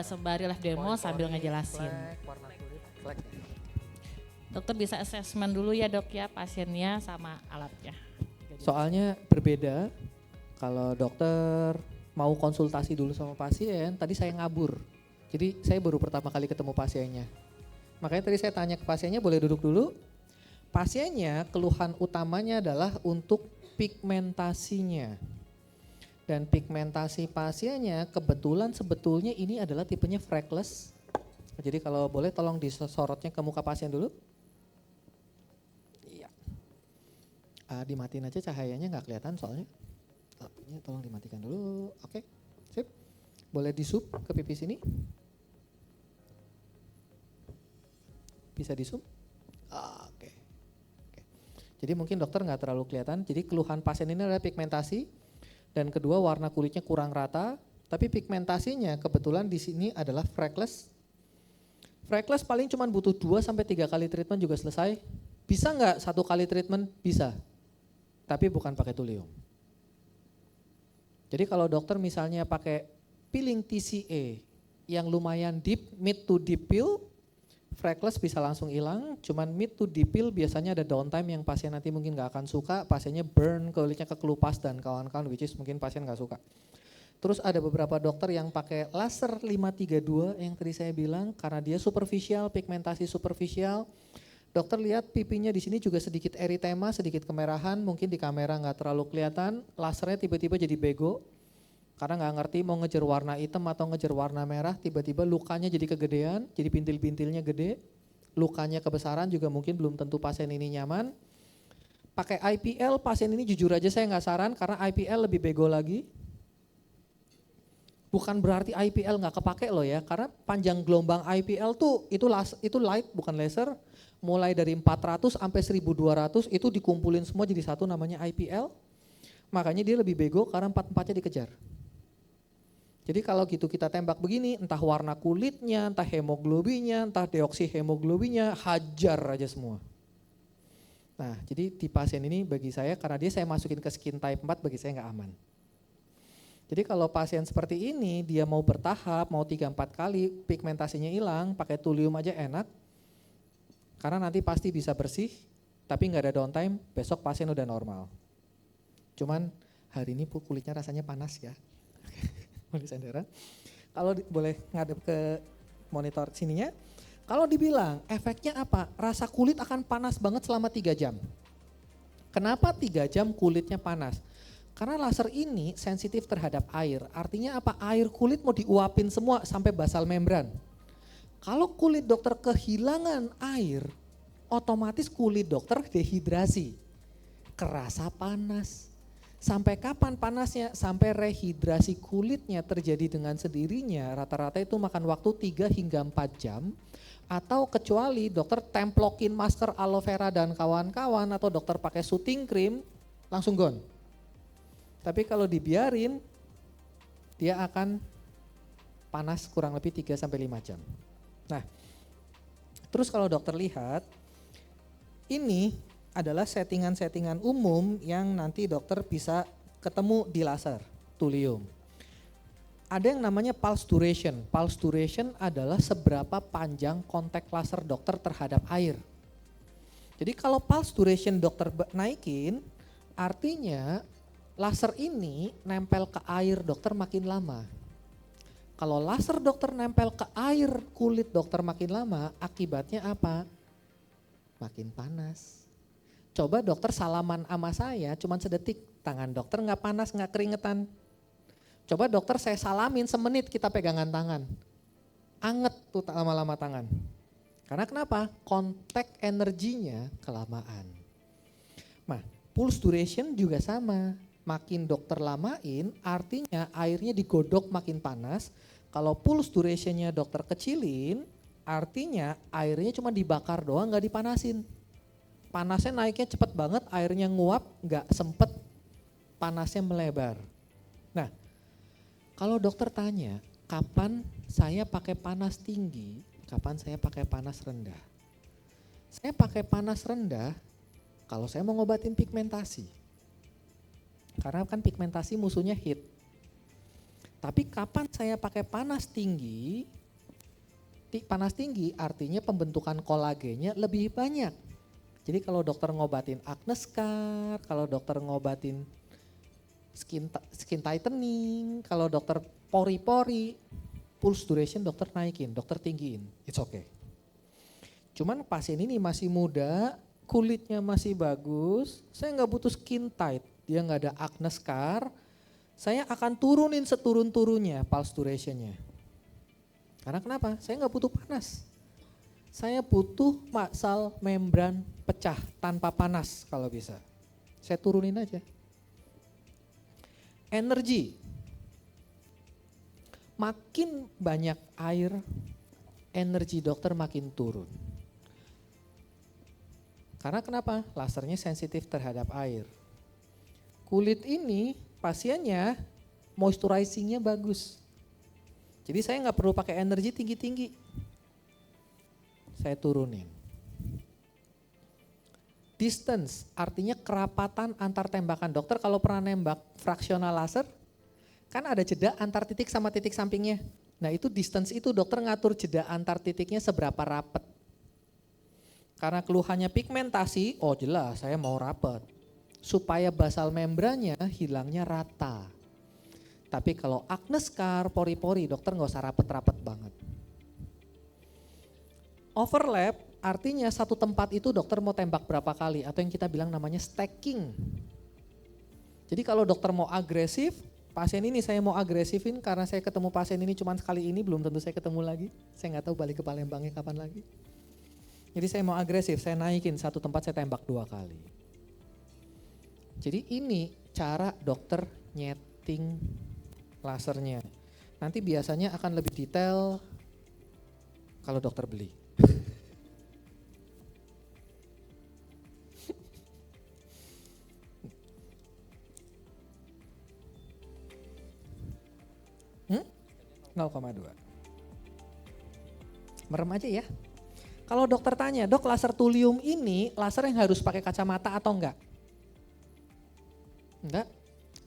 sembari live demo sambil ngejelasin. Dokter bisa assessment dulu ya dok ya pasiennya sama alatnya. Soalnya berbeda, kalau dokter mau konsultasi dulu sama pasien, tadi saya ngabur. Jadi saya baru pertama kali ketemu pasiennya. Makanya tadi saya tanya ke pasiennya, boleh duduk dulu? Pasiennya keluhan utamanya adalah untuk pigmentasinya. Dan pigmentasi pasiennya kebetulan sebetulnya ini adalah tipenya freckles. Jadi kalau boleh tolong disorotnya ke muka pasien dulu. Iya. Dimatiin aja cahayanya, nggak kelihatan soalnya. Lampunya tolong dimatikan dulu. Oke, sip. Boleh di zoom ke pipi sini. Bisa di zoom. Oke. Jadi mungkin dokter nggak terlalu kelihatan. Jadi keluhan pasien ini adalah pigmentasi dan kedua warna kulitnya kurang rata. Tapi pigmentasinya kebetulan di sini adalah freckles. Freckles paling cuma butuh 2 sampai 3 kali treatment juga selesai. Bisa nggak 1 kali treatment? Bisa. Tapi bukan pakai thulium. Jadi kalau dokter misalnya pakai peeling TCA yang lumayan deep, mid to deep peel, freckles bisa langsung hilang, cuman mid to deep peel biasanya ada downtime yang pasien nanti mungkin nggak akan suka, pasiennya burn, kulitnya kekelupas dan kawan-kawan, which is mungkin pasien nggak suka. Terus ada beberapa dokter yang pakai laser 532 yang tadi saya bilang karena dia superficial, pigmentasi superficial. Dokter lihat pipinya di sini juga sedikit eritema, sedikit kemerahan, mungkin di kamera nggak terlalu kelihatan, lasernya tiba-tiba jadi bego. Karena nggak ngerti mau ngejar warna hitam atau ngejar warna merah, tiba-tiba lukanya jadi kegedean, jadi bintil-bintilnya gede, lukanya kebesaran juga mungkin belum tentu pasien ini nyaman. Pakai IPL pasien ini jujur aja saya nggak saran karena IPL lebih bego lagi. Bukan berarti IPL nggak kepake loh ya, karena panjang gelombang IPL tuh itu light bukan laser, mulai dari 400 sampai 1200 itu dikumpulin semua jadi satu namanya IPL. Makanya dia lebih bego karena 4-4-nya dikejar. Jadi kalau gitu kita tembak begini, entah warna kulitnya, entah hemoglobinnya, entah deoksihemoglobinnya, hajar aja semua. Nah jadi di pasien ini bagi saya, karena dia saya masukin ke skin type 4 bagi saya nggak aman. Jadi kalau pasien seperti ini, dia mau bertahap, mau 3-4 kali, pigmentasinya hilang, pakai thulium aja enak. Karena nanti pasti bisa bersih, tapi nggak ada downtime, besok pasien udah normal. Cuman hari ini kulitnya rasanya panas ya. Boleh Sandera. Kalau boleh ngadep ke monitor sininya. Kalau dibilang efeknya apa? Rasa kulit akan panas banget selama 3 jam. Kenapa 3 jam kulitnya panas? Karena laser ini sensitif terhadap air. Artinya apa? Air kulit mau diuapin semua sampai basal membran. Kalau kulit dokter kehilangan air, otomatis kulit dokter dehidrasi. Kerasa panas. Sampai kapan panasnya? Sampai rehidrasi kulitnya terjadi dengan sendirinya, rata-rata itu makan waktu 3 hingga 4 jam. Atau kecuali dokter templokin masker aloe vera dan kawan-kawan atau dokter pakai soothing cream, langsung gone. Tapi kalau dibiarin, dia akan panas kurang lebih 3 sampai 5 jam. Nah, terus kalau dokter lihat, ini adalah settingan-settingan umum yang nanti dokter bisa ketemu di laser, thulium. Ada yang namanya pulse duration. Pulse duration adalah seberapa panjang kontak laser dokter terhadap air. Jadi kalau pulse duration dokter naikin, artinya laser ini nempel ke air dokter makin lama. Kalau laser dokter nempel ke air kulit dokter makin lama, akibatnya apa? Makin panas. Coba dokter salaman sama saya cuman sedetik, tangan dokter nggak panas, nggak keringetan. Coba dokter saya salamin semenit kita pegangan tangan. Anget tuh lama-lama tangan. Karena kenapa? Kontak energinya kelamaan. Nah, pulse duration juga sama. Makin dokter lamain, artinya airnya digodok makin panas. Kalau pulse durationnya dokter kecilin, artinya airnya cuma dibakar doang, nggak dipanasin. Panasnya naiknya cepet banget, airnya nguap, nggak sempet panasnya melebar. Nah, kalau dokter tanya, kapan saya pakai panas tinggi, kapan saya pakai panas rendah? Saya pakai panas rendah kalau saya mau ngobatin pigmentasi. Karena kan pigmentasi musuhnya heat. Tapi kapan saya pakai panas tinggi? Panas tinggi artinya pembentukan kolagennya lebih banyak. Jadi kalau dokter ngobatin acne scar, kalau dokter ngobatin skin tightening, kalau dokter pori-pori, pulse duration dokter naikin, dokter tinggiin, it's okay. Cuman pasien ini masih muda, kulitnya masih bagus, saya nggak butuh skin tight, dia nggak ada acne scar, saya akan turunin seturun-turunnya pulse durationnya. Karena kenapa? Saya nggak butuh panas. Saya butuh maksal membran pecah tanpa panas kalau bisa. Saya turunin aja. Energi. Makin banyak air, energi dokter makin turun. Karena kenapa? Lasernya sensitif terhadap air. Kulit ini pasiennya moisturizingnya bagus. Jadi saya nggak perlu pakai energi tinggi-tinggi. Saya turunin. Distance artinya kerapatan antar tembakan. Dokter kalau pernah nembak fraksional laser, kan ada jeda antar titik sama titik sampingnya. Nah itu distance itu dokter ngatur jeda antar titiknya seberapa rapat. Karena keluhannya pigmentasi, oh jelas saya mau rapat. Supaya basal membrannya hilangnya rata. Tapi kalau acne scar, pori-pori, dokter nggak usah rapet-rapet banget. Overlap artinya satu tempat itu dokter mau tembak berapa kali atau yang kita bilang namanya stacking. Jadi kalau dokter mau agresif, pasien ini saya mau agresifin karena saya ketemu pasien ini cuma sekali ini, belum tentu saya ketemu lagi. Saya nggak tahu balik ke Palembangnya kapan lagi. Jadi saya mau agresif, saya naikin satu tempat saya tembak 2 kali. Jadi ini cara dokter nyeting lasernya. Nanti biasanya akan lebih detail kalau dokter beli. Hmm? 0,2. Merem aja ya. Kalau dokter tanya, dok laser thulium ini laser yang harus pakai kacamata atau enggak? Enggak.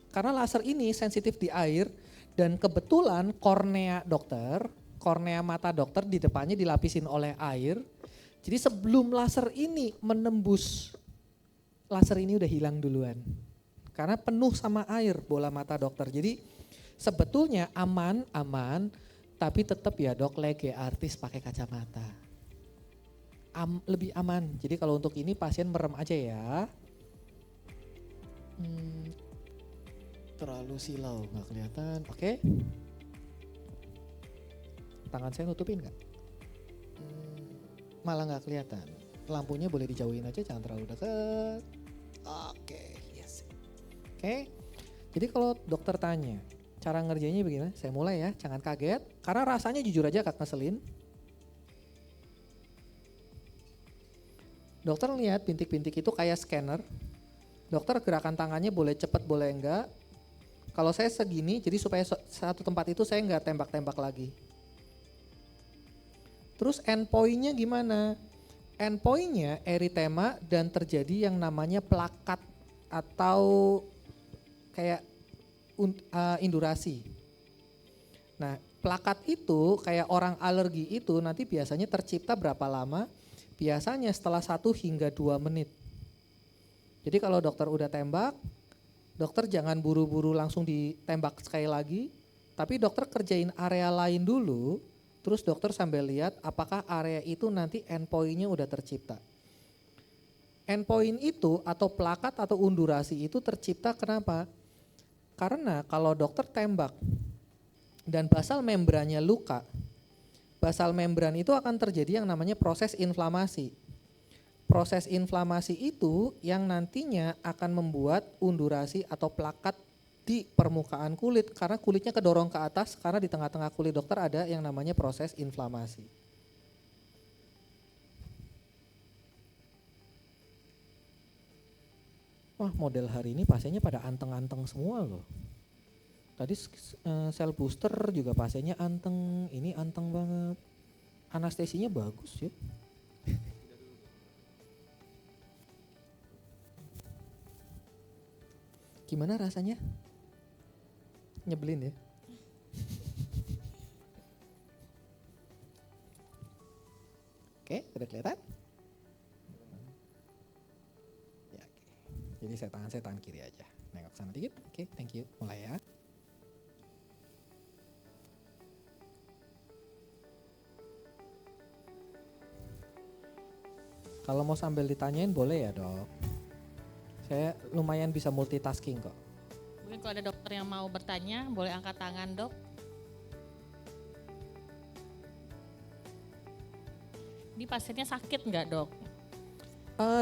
Karena laser ini sensitif di air dan kebetulan kornea dokter, kornea mata dokter di depannya dilapisin oleh air. Jadi sebelum laser ini menembus, laser ini udah hilang duluan. Karena penuh sama air bola mata dokter. Jadi sebetulnya aman, tapi tetap ya dok lege artis pakai kacamata. Lebih aman. Jadi kalau untuk ini pasien merem aja ya. Terlalu silau, nggak kelihatan. Oke. Tangan saya nutupin nggak? Malah nggak kelihatan. Lampunya boleh dijauhin aja, jangan terlalu dekat. Oke, yes. Oke. Jadi kalau dokter tanya, cara ngerjainnya begini, saya mulai ya, jangan kaget. Karena rasanya jujur aja agak ngeselin. Dokter lihat bintik-bintik itu kayak scanner. Dokter gerakan tangannya boleh cepat boleh enggak. Kalau saya segini, jadi supaya satu tempat itu saya enggak tembak-tembak lagi. Terus endpointnya gimana? Endpointnya eritema dan terjadi yang namanya plakat atau kayak indurasi. Nah plakat itu kayak orang alergi itu nanti biasanya tercipta berapa lama? Biasanya setelah 1 hingga 2 menit. Jadi kalau dokter udah tembak, dokter jangan buru-buru langsung ditembak sekali lagi, tapi dokter kerjain area lain dulu, terus dokter sambil lihat apakah area itu nanti endpoint-nya udah tercipta. Endpoint itu atau plakat atau undurasi itu tercipta kenapa? Karena kalau dokter tembak dan basal membrannya luka, basal membran itu akan terjadi yang namanya proses inflamasi. Proses inflamasi itu yang nantinya akan membuat undurasi atau plakat di permukaan kulit karena kulitnya kedorong ke atas karena di tengah-tengah kulit dokter ada yang namanya proses inflamasi. Wah, model hari ini pasiennya pada anteng-anteng semua loh. Tadi sel booster juga pasiennya anteng, ini anteng banget. Anestesinya bagus ya. Gimana rasanya? Nyebelin ya? Oke, udah kelihatan? Ya, oke. Jadi saya tangan kiri aja. Nengok sana dikit. Oke, thank you. Mulai ya. Kalau mau sambil ditanyain boleh ya dok. Saya lumayan bisa multitasking kok. Mungkin kalau ada dokter yang mau bertanya, boleh angkat tangan dok. Ini pasiennya sakit nggak dok?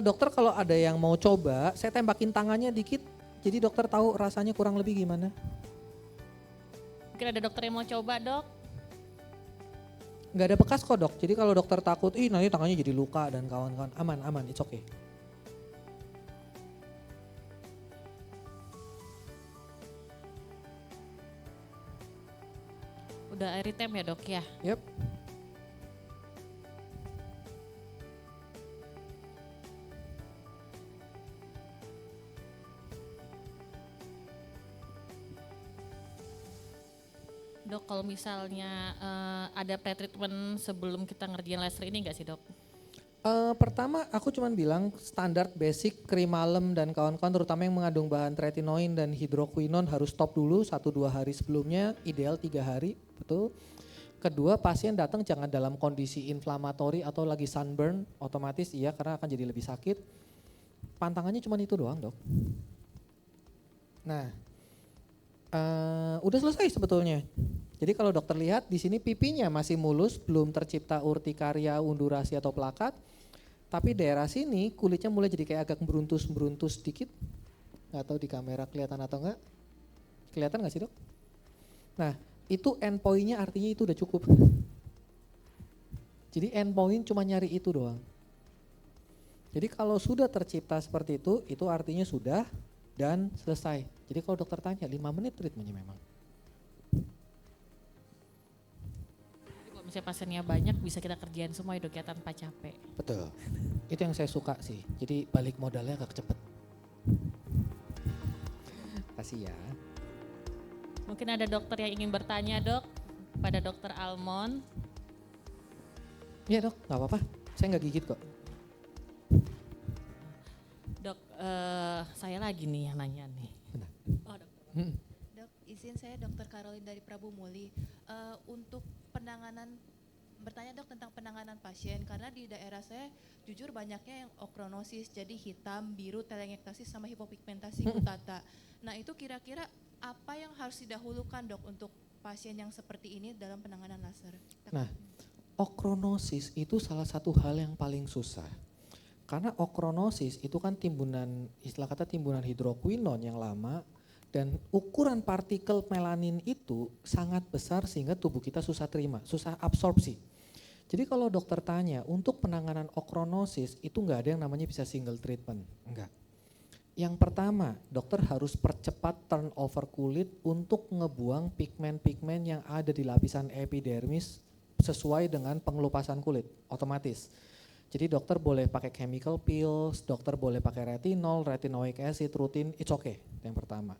Dokter kalau ada yang mau coba, saya tembakin tangannya dikit. Jadi dokter tahu rasanya kurang lebih gimana. Mungkin ada dokter yang mau coba dok? Nggak ada bekas kok dok. Jadi kalau dokter takut, nanti tangannya jadi luka dan kawan-kawan. Aman, it's okay. Udah erytem ya dok ya? Yep. Dok, kalau misalnya ada pretreatment sebelum kita ngerjain laser ini nggak sih dok? Pertama aku cuman bilang standar basic krim malam dan kawan-kawan terutama yang mengandung bahan tretinoin dan hidroquinone harus stop dulu 1-2 hari sebelumnya, ideal 3 hari, betul. Kedua, pasien datang jangan dalam kondisi inflamatori atau lagi sunburn, otomatis iya karena akan jadi lebih sakit. Pantangannya cuma itu doang dok. Nah, udah selesai sebetulnya. Jadi kalau dokter lihat di sini pipinya masih mulus, belum tercipta urtikaria, undurasi atau plakat. Tapi daerah sini kulitnya mulai jadi kayak agak beruntus sedikit. Nggak tahu di kamera kelihatan atau enggak. Kelihatan nggak sih dok? Nah itu endpointnya artinya itu udah cukup. Jadi endpoint cuma nyari itu doang. Jadi kalau sudah tercipta seperti itu artinya sudah dan selesai. Jadi kalau dokter tanya 5 menit treatmentnya memang. Misalnya pasiennya banyak bisa kita kerjain semua ya dok ya tanpa capek. Betul, itu yang saya suka sih, jadi balik modalnya agak cepet. Kasih ya. Mungkin ada dokter yang ingin bertanya dok pada dokter Almond. Iya dok, gak apa-apa, saya gak gigit kok. Dok, saya lagi nih yang nanya nih. Benar. Oh dok. Dok, izin saya Dr. Caroline dari Prabu Muli. Untuk penanganan, bertanya dok tentang penanganan pasien karena di daerah saya jujur banyaknya yang okronosis, jadi hitam, biru, telangiektasis sama hipopigmentasi kutata. Nah itu kira-kira apa yang harus didahulukan dok untuk pasien yang seperti ini dalam penanganan laser? Nah, okronosis itu salah satu hal yang paling susah. Karena okronosis itu kan timbunan, istilah kata timbunan hidroquinone yang lama, dan ukuran partikel melanin itu sangat besar sehingga tubuh kita susah terima, susah absorpsi. Jadi kalau dokter tanya untuk penanganan okronosis itu nggak ada yang namanya bisa single treatment, enggak. Yang pertama, dokter harus percepat turnover kulit untuk ngebuang pigmen-pigmen yang ada di lapisan epidermis sesuai dengan pengelupasan kulit, otomatis. Jadi dokter boleh pakai chemical pills, dokter boleh pakai retinol, retinoic acid, rutin, it's okay, yang pertama.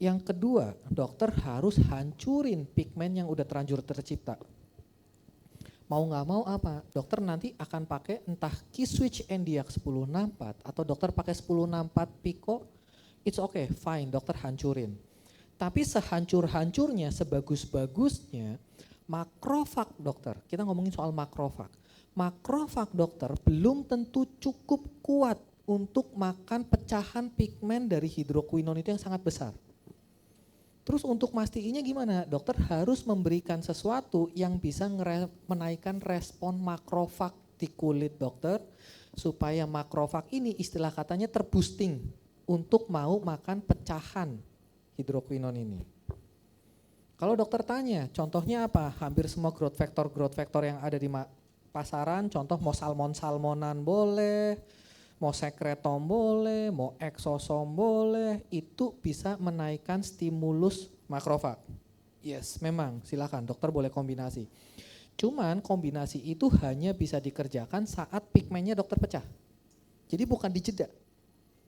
Yang kedua, dokter harus hancurin pigmen yang udah terlanjur tercipta. Mau nggak mau apa? Dokter nanti akan pakai entah key switch NDX 1064 atau dokter pakai 1064 Pico, it's okay, fine, dokter hancurin. Tapi sehancur-hancurnya, sebagus-bagusnya, makrofag dokter, kita ngomongin soal makrofag. Makrofag dokter belum tentu cukup kuat untuk makan pecahan pigmen dari hidroquinone itu yang sangat besar. Terus untuk mastiinnya gimana? Dokter harus memberikan sesuatu yang bisa menaikkan respon makrofag di kulit dokter, supaya makrofag ini istilah katanya terboosting untuk mau makan pecahan hidroquinon ini. Kalau dokter tanya, contohnya apa? Hampir semua growth factor yang ada di pasaran, contoh mau salmonan boleh, mau sekretom boleh, mau eksosom boleh, itu bisa menaikkan stimulus makrofag. Yes, memang silakan dokter boleh kombinasi. Cuman kombinasi itu hanya bisa dikerjakan saat pigmennya dokter pecah. Jadi bukan dijeda.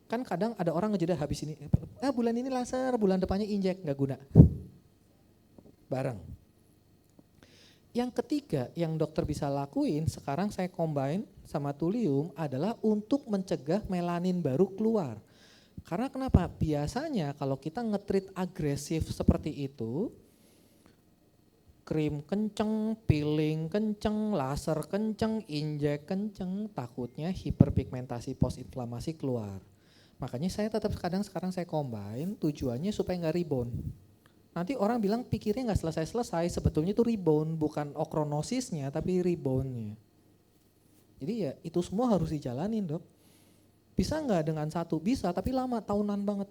Kan kadang ada orang ngejeda habis ini, bulan ini laser, bulan depannya injek, nggak guna. Bareng. Yang ketiga yang dokter bisa lakuin, sekarang saya combine sama thulium adalah untuk mencegah melanin baru keluar. Karena kenapa? Biasanya kalau kita nge-treat agresif seperti itu, krim kenceng, peeling kenceng, laser kenceng, injek kenceng, takutnya hiperpigmentasi post-inflamasi keluar. Makanya saya tetap sekarang saya combine, tujuannya supaya nggak rebound. Nanti orang bilang pikirnya nggak selesai-selesai, sebetulnya itu rebound, bukan okronosisnya tapi reboundnya. Jadi ya itu semua harus dijalanin dok. Bisa nggak dengan satu? Bisa, tapi lama, tahunan banget.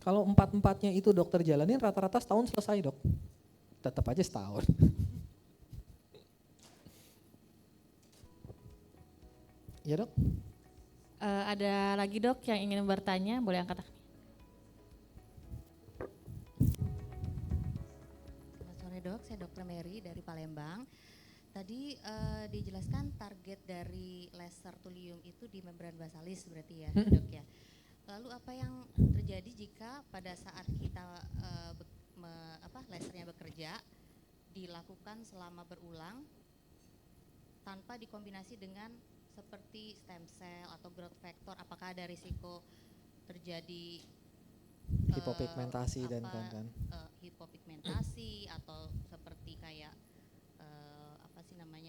Kalau empat-empatnya itu dokter jalanin rata-rata setahun selesai dok. Tetap aja setahun. Ya dok? Ada lagi dok yang ingin bertanya, boleh angkat tangan. Dok, saya Dr. Mary dari Palembang. Tadi dijelaskan target dari laser thulium itu di membran basalis berarti ya, dok ya. Lalu apa yang terjadi jika pada saat kita lasernya bekerja dilakukan selama berulang tanpa dikombinasi dengan seperti stem cell atau growth factor, apakah ada risiko terjadi hipopigmentasi dan kawan-kawan. Hipopigmentasi atau seperti kayak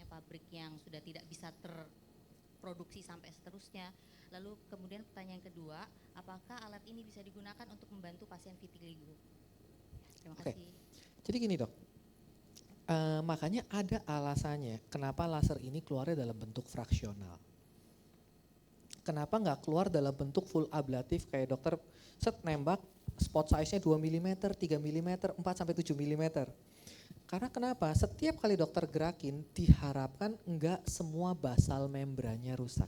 pabrik yang sudah tidak bisa terproduksi sampai seterusnya. Lalu kemudian pertanyaan kedua, apakah alat ini bisa digunakan untuk membantu pasien vitiligo? Terima kasih. Jadi gini dok, makanya ada alasannya kenapa laser ini keluarnya dalam bentuk fraksional. Kenapa nggak keluar dalam bentuk full ablatif kayak dokter nembak spot size-nya 2 mm, 3 mm, 4 sampai 7 mm. Karena kenapa? Setiap kali dokter gerakin diharapkan enggak semua basal membrannya rusak.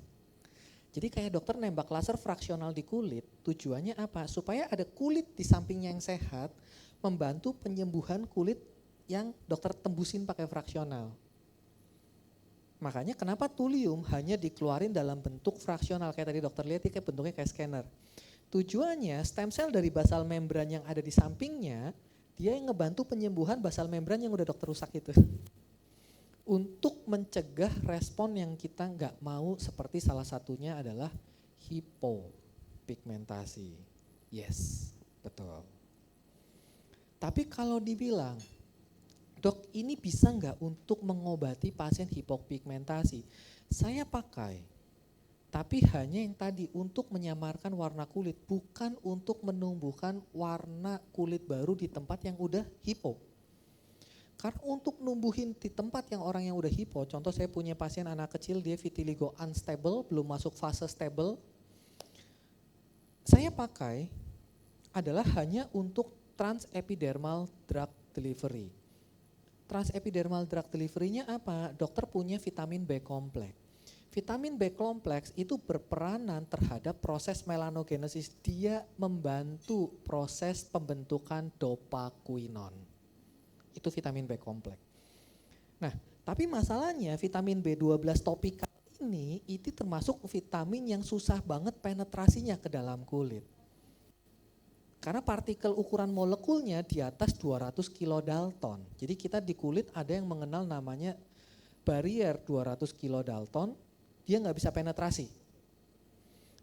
Jadi kayak dokter nembak laser fraksional di kulit, tujuannya apa? Supaya ada kulit di sampingnya yang sehat, membantu penyembuhan kulit yang dokter tembusin pakai fraksional. Makanya kenapa thulium hanya dikeluarin dalam bentuk fraksional, kayak tadi dokter lihat kayak bentuknya kayak scanner. Tujuannya stem cell dari basal membran yang ada di sampingnya, dia yang ngebantu penyembuhan basal membran yang udah dokter rusak itu. Untuk mencegah respon yang kita nggak mau, seperti salah satunya adalah hipopigmentasi. Yes, betul. Tapi kalau dibilang, dok ini bisa nggak untuk mengobati pasien hipopigmentasi? Saya pakai. Tapi hanya yang tadi untuk menyamarkan warna kulit, bukan untuk menumbuhkan warna kulit baru di tempat yang udah hipo. Karena untuk numbuhin di tempat yang orang yang udah hipo, contoh saya punya pasien anak kecil, dia vitiligo unstable, belum masuk fase stable. Saya pakai adalah hanya untuk transepidermal drug delivery. Transepidermal drug delivery-nya apa? Dokter punya vitamin B kompleks. Vitamin B kompleks itu berperanan terhadap proses melanogenesis. Dia membantu proses pembentukan dopaquinon. Itu vitamin B kompleks. Nah, tapi masalahnya vitamin B12 topikal ini itu termasuk vitamin yang susah banget penetrasinya ke dalam kulit. Karena partikel ukuran molekulnya di atas 200 kilodalton. Jadi kita di kulit ada yang mengenal namanya barrier 200 kilodalton. Dia nggak bisa penetrasi.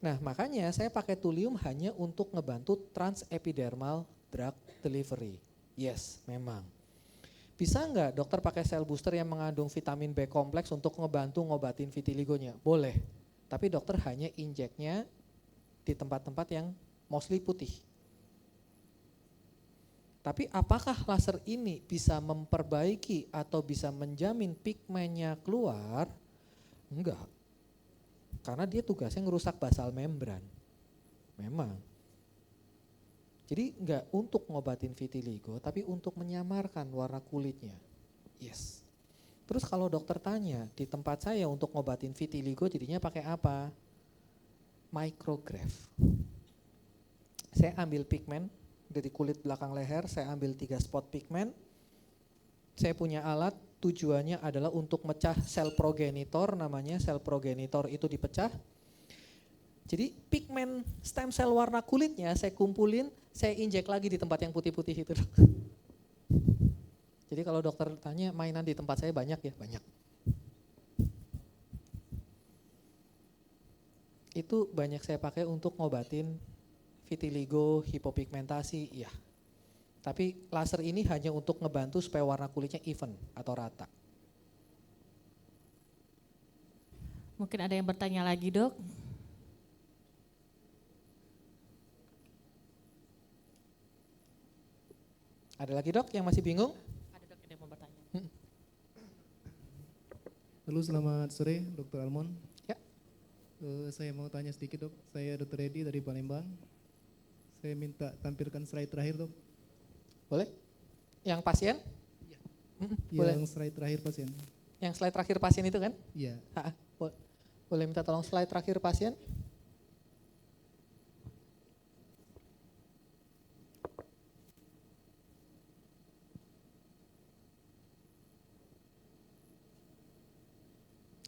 Nah makanya saya pakai thulium hanya untuk ngebantu transepidermal drug delivery. Yes, memang. Bisa nggak dokter pakai sel booster yang mengandung vitamin B kompleks untuk ngebantu ngobatin vitiligonya? Boleh, tapi dokter hanya injeknya di tempat-tempat yang mostly putih. Tapi apakah laser ini bisa memperbaiki atau bisa menjamin pigmennya keluar? Enggak. Karena dia tugasnya ngerusak basal membran. Memang. Jadi enggak untuk ngobatin vitiligo, tapi untuk menyamarkan warna kulitnya. Yes. Terus kalau dokter tanya, di tempat saya untuk ngobatin vitiligo jadinya pakai apa? Micrograph. Saya ambil pigmen dari kulit belakang leher, saya ambil 3 spot pigmen. Saya punya alat, tujuannya adalah untuk mecah sel progenitor, namanya sel progenitor itu dipecah. Jadi pigmen stem cell warna kulitnya saya kumpulin, saya injek lagi di tempat yang putih-putih itu. Jadi kalau dokter tanya mainan di tempat saya banyak ya? Banyak. Itu banyak saya pakai untuk ngobatin vitiligo, hipopigmentasi, iya. Tapi laser ini hanya untuk ngebantu supaya warna kulitnya even atau rata. Mungkin ada yang bertanya lagi, Dok? Ada lagi dok yang masih bingung? Ada dok yang mau bertanya. Halo, selamat sore Dr. Almond. Ya. Saya mau tanya sedikit dok, saya Dr. Edi dari Palembang. Saya minta tampilkan slide terakhir dok. Boleh? Yang pasien? Iya. Boleh. Yang slide terakhir pasien. Yang slide terakhir pasien itu kan? Iya. Boleh minta tolong slide terakhir pasien?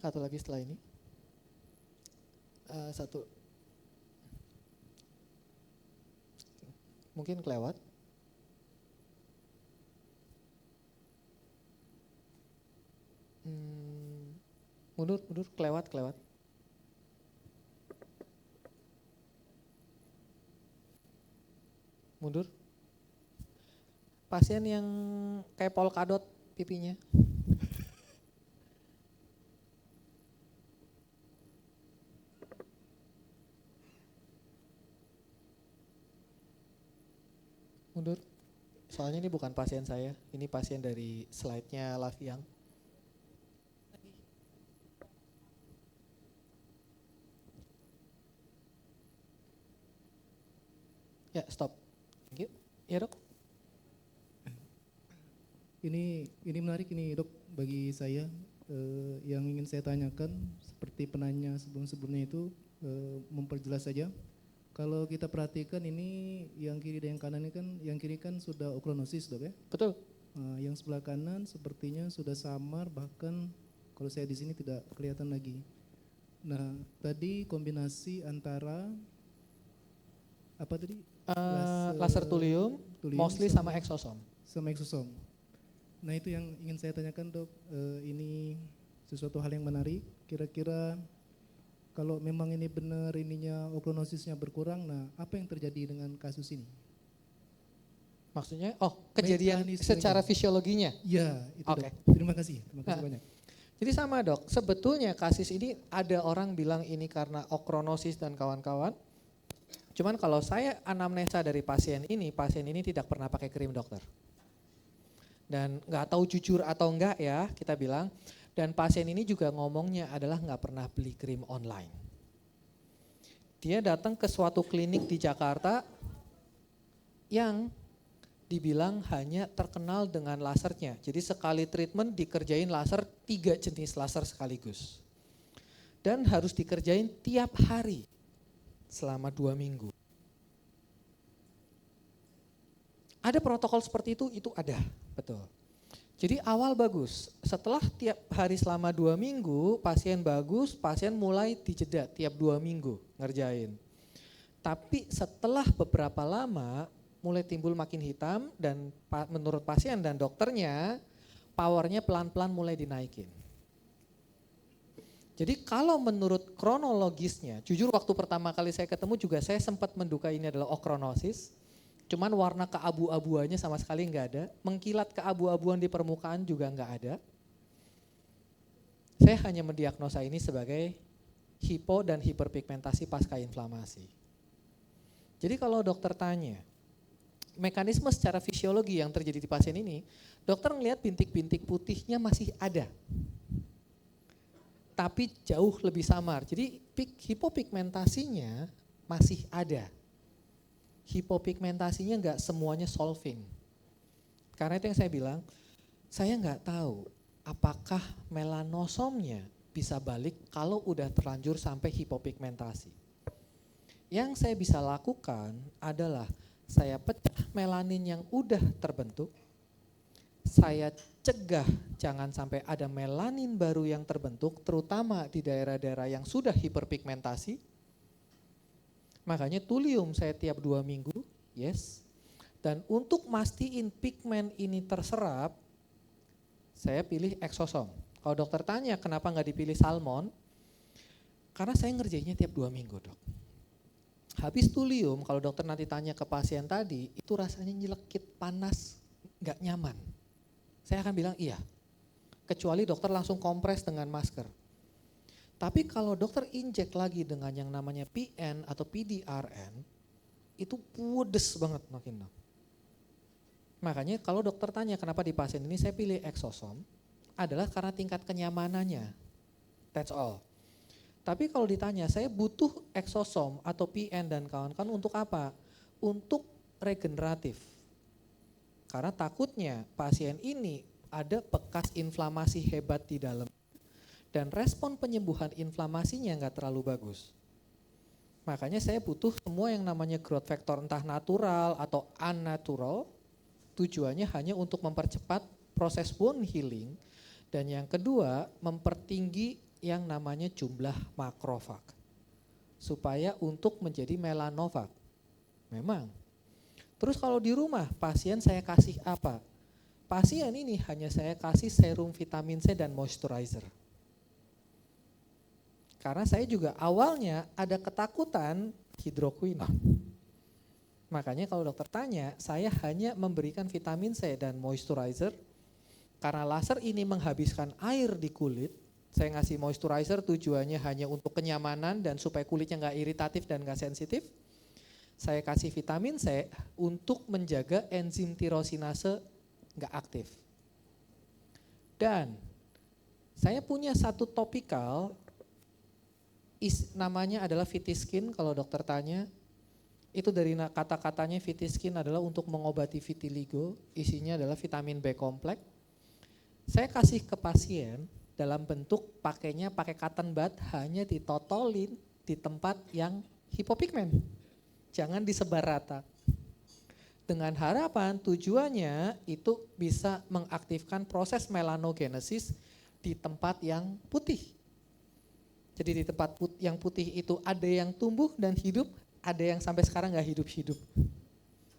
Satu lagi setelah ini. Satu. Mungkin kelewat. Mundur, kelewat. Mundur. Pasien yang kayak polkadot pipinya. Mundur. Soalnya ini bukan pasien saya, ini pasien dari slide-nya Laviang. Ya, stop. Thank you. Ya, Dok. Ini menarik ini dok bagi saya. Yang ingin saya tanyakan seperti penanya sebelumnya itu memperjelas saja. Kalau kita perhatikan ini yang kiri dan yang kanan ini kan, yang kiri kan sudah okronosis dok ya. Betul. Yang sebelah kanan sepertinya sudah samar, bahkan kalau saya di sini tidak kelihatan lagi. Nah tadi kombinasi antara apa tadi? Laser thulium, mostly sama exosom. Sama exosom. Nah itu yang ingin saya tanyakan dok, ini sesuatu hal yang menarik. Kira-kira kalau memang ini benar ininya okronosisnya berkurang, nah apa yang terjadi dengan kasus ini? Maksudnya, kejadian secara fisiologinya? Iya, itu Oke. dok. Terima kasih banyak. Jadi sama dok, sebetulnya kasus ini ada orang bilang ini karena okronosis dan kawan-kawan. Cuman kalau saya anamnesa dari pasien ini tidak pernah pakai krim dokter. Dan nggak tahu jujur atau enggak ya, kita bilang. Dan pasien ini juga ngomongnya adalah nggak pernah beli krim online. Dia datang ke suatu klinik di Jakarta yang dibilang hanya terkenal dengan lasernya. Jadi sekali treatment dikerjain laser 3 jenis laser sekaligus. Dan harus dikerjain tiap hari selama 2 minggu. Ada protokol seperti itu ada, betul. Jadi awal bagus, setelah tiap hari selama 2 minggu pasien bagus, pasien mulai dijeda tiap 2 minggu ngerjain. Tapi setelah beberapa lama mulai timbul makin hitam dan menurut pasien dan dokternya powernya pelan-pelan mulai dinaikin. Jadi kalau menurut kronologisnya, jujur waktu pertama kali saya ketemu juga saya sempat menduga ini adalah okronosis. Cuman warna keabu-abuannya sama sekali nggak ada, mengkilat keabu-abuan di permukaan juga nggak ada. Saya hanya mendiagnosa ini sebagai hipo dan hiperpigmentasi pasca inflamasi. Jadi kalau dokter tanya, mekanisme secara fisiologi yang terjadi di pasien ini, dokter ngelihat bintik-bintik putihnya masih ada. Tapi jauh lebih samar. Jadi hipopigmentasinya masih ada. Hipopigmentasinya enggak semuanya solving. Karena itu yang saya bilang, saya enggak tahu apakah melanosomnya bisa balik kalau udah terlanjur sampai hipopigmentasi. Yang saya bisa lakukan adalah saya pecah melanin yang udah terbentuk, saya cegah jangan sampai ada melanin baru yang terbentuk, terutama di daerah-daerah yang sudah hiperpigmentasi. Makanya thulium saya tiap 2 minggu, yes. Dan untuk mastiin pigmen ini terserap, saya pilih exosom. Kalau dokter tanya kenapa nggak dipilih salmon, karena saya ngerjainnya tiap 2 minggu, dok. Habis thulium, kalau dokter nanti tanya ke pasien tadi, itu rasanya nyelekit, panas, nggak nyaman. Saya akan bilang iya, kecuali dokter langsung kompres dengan masker. Tapi kalau dokter injek lagi dengan yang namanya PN atau PDRN, itu pudes banget makin. Makanya kalau dokter tanya kenapa di pasien ini saya pilih exosom, adalah karena tingkat kenyamanannya. That's all. Tapi kalau ditanya saya butuh exosom atau PN dan kawan-kawan untuk apa? Untuk regeneratif. Karena takutnya pasien ini ada bekas inflamasi hebat di dalam dan respon penyembuhan inflamasinya nggak terlalu bagus. Makanya saya butuh semua yang namanya growth factor entah natural atau unnatural, tujuannya hanya untuk mempercepat proses wound healing dan yang kedua mempertinggi yang namanya jumlah makrofag supaya untuk menjadi melanovag. Memang. Terus kalau di rumah pasien saya kasih apa? Pasien ini hanya saya kasih serum vitamin C dan moisturizer. Karena saya juga awalnya ada ketakutan hidroquinone. Makanya kalau dokter tanya, saya hanya memberikan vitamin C dan moisturizer karena laser ini menghabiskan air di kulit. Saya ngasih moisturizer tujuannya hanya untuk kenyamanan dan supaya kulitnya nggak iritatif dan nggak sensitif. Saya kasih vitamin C untuk menjaga enzim tirosinase nggak aktif. Dan saya punya satu topikal, namanya adalah Vitiskin kalau dokter tanya. Itu dari kata-katanya Vitiskin adalah untuk mengobati vitiligo, isinya adalah vitamin B kompleks. Saya kasih ke pasien dalam bentuk pakainya pakai cotton bud, hanya ditotolin di tempat yang hipopigmen. Jangan disebar rata. Dengan harapan tujuannya itu bisa mengaktifkan proses melanogenesis di tempat yang putih. Jadi di tempat yang putih itu ada yang tumbuh dan hidup, ada yang sampai sekarang nggak hidup-hidup.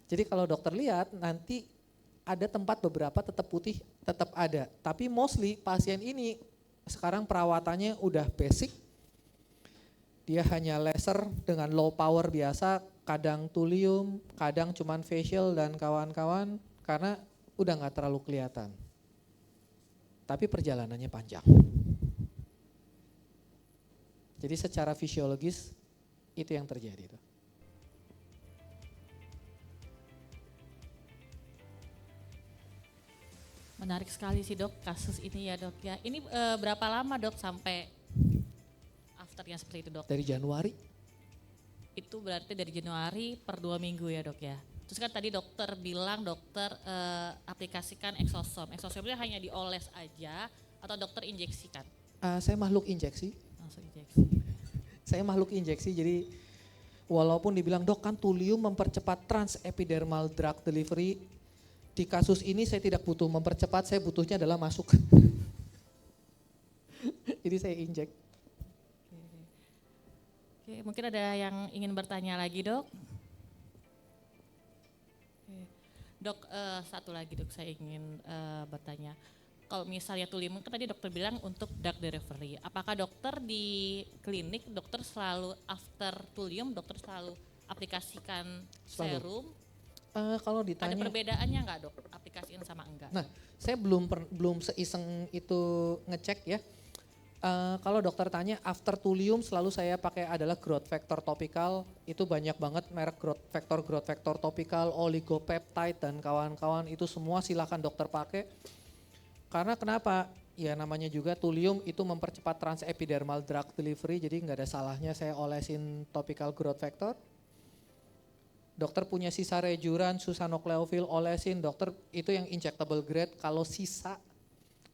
Jadi kalau dokter lihat nanti ada tempat beberapa tetap putih, tetap ada. Tapi mostly pasien ini sekarang perawatannya udah basic. Dia hanya laser dengan low power biasa, kadang thulium, kadang cuman facial dan kawan-kawan karena udah nggak terlalu kelihatan. Tapi perjalanannya panjang. Jadi secara fisiologis itu yang terjadi. Menarik sekali sih dok kasus ini ya dok ya. Ini berapa lama dok sampai afternya seperti itu dok? Dari Januari. Itu berarti dari Januari per 2 minggu ya dok ya. Terus kan tadi dokter bilang dokter aplikasikan exosom. Exosomnya hanya dioles aja atau dokter injeksikan? Saya makhluk injeksi. Langsung injeksi. Saya makhluk injeksi jadi walaupun dibilang dok kan thulium mempercepat transepidermal drug delivery. Di kasus ini saya tidak butuh mempercepat, saya butuhnya adalah masuk. Jadi saya injek. Oke, mungkin ada yang ingin bertanya lagi dok? Oke. Dok, satu lagi dok saya ingin bertanya. Kalau misalnya thulium kan tadi dokter bilang untuk drug delivery. Apakah dokter di klinik dokter selalu after thulium dokter selalu aplikasikan serum? Kalau ditanya, Ada perbedaannya nggak dok? Aplikasiin sama enggak? nah saya belum seiseng itu ngecek ya. Kalau dokter tanya after thulium selalu saya pakai adalah growth factor topikal. Itu banyak banget merek growth factor topikal, oligopeptide dan kawan-kawan itu semua silakan dokter pakai. Karena kenapa? Ya namanya juga thulium itu mempercepat transepidermal drug delivery, jadi nggak ada salahnya saya olesin topical growth factor. Dokter punya sisa rejuran, susanocleovir, olesin. Dokter itu yang injectable grade. Kalau sisa,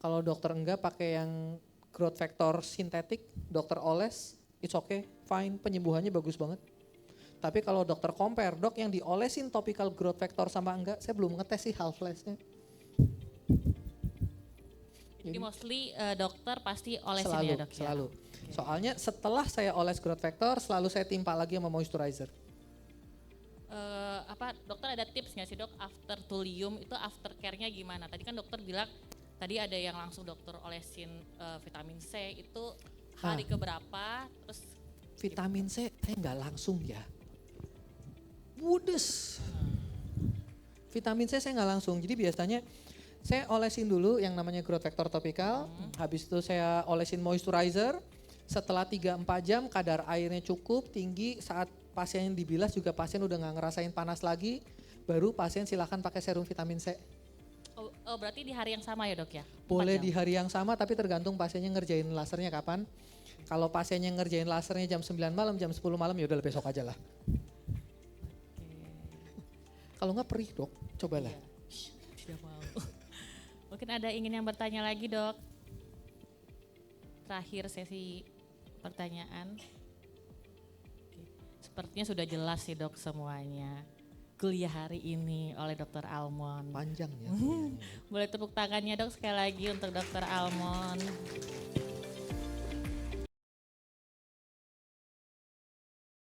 kalau dokter enggak pakai yang growth factor sintetik, dokter oles, it's okay, fine, penyembuhannya bagus banget. Tapi kalau dokter compare, dok yang diolesin topical growth factor sama enggak, saya belum ngetes sih half life-nya. Jadi mostly dokter pasti olesin Selalu, ya dok ya? selalu. Soalnya setelah saya oles growth factor, selalu saya timpa lagi sama moisturizer. Dokter ada tips nggak sih dok after thulium itu after care-nya gimana? Tadi kan dokter bilang tadi ada yang langsung dokter olesin vitamin C itu hari keberapa terus Vitamin C saya nggak langsung ya. Wudes. Vitamin C saya nggak langsung, jadi biasanya saya olesin dulu yang namanya growth factor topikal, habis itu saya olesin moisturizer, setelah 3-4 jam kadar airnya cukup tinggi, saat pasien dibilas juga pasien udah nggak ngerasain panas lagi, baru pasien silakan pakai serum vitamin C. Oh berarti di hari yang sama ya dok ya? 4 Boleh jam? di hari yang sama tapi tergantung pasiennya ngerjain lasernya kapan. Kalau pasiennya ngerjain lasernya jam 9 malam, jam 10 malam ya udah besok aja lah. Kalau nggak perih dok, cobalah. Tidak mau. Mungkin ada ingin yang bertanya lagi dok? Terakhir sesi pertanyaan. Oke. Sepertinya sudah jelas sih dok semuanya. Kuliah hari ini oleh Dr. Almond. Panjang ya. Boleh tepuk tangannya dok sekali lagi untuk Dr. Almond.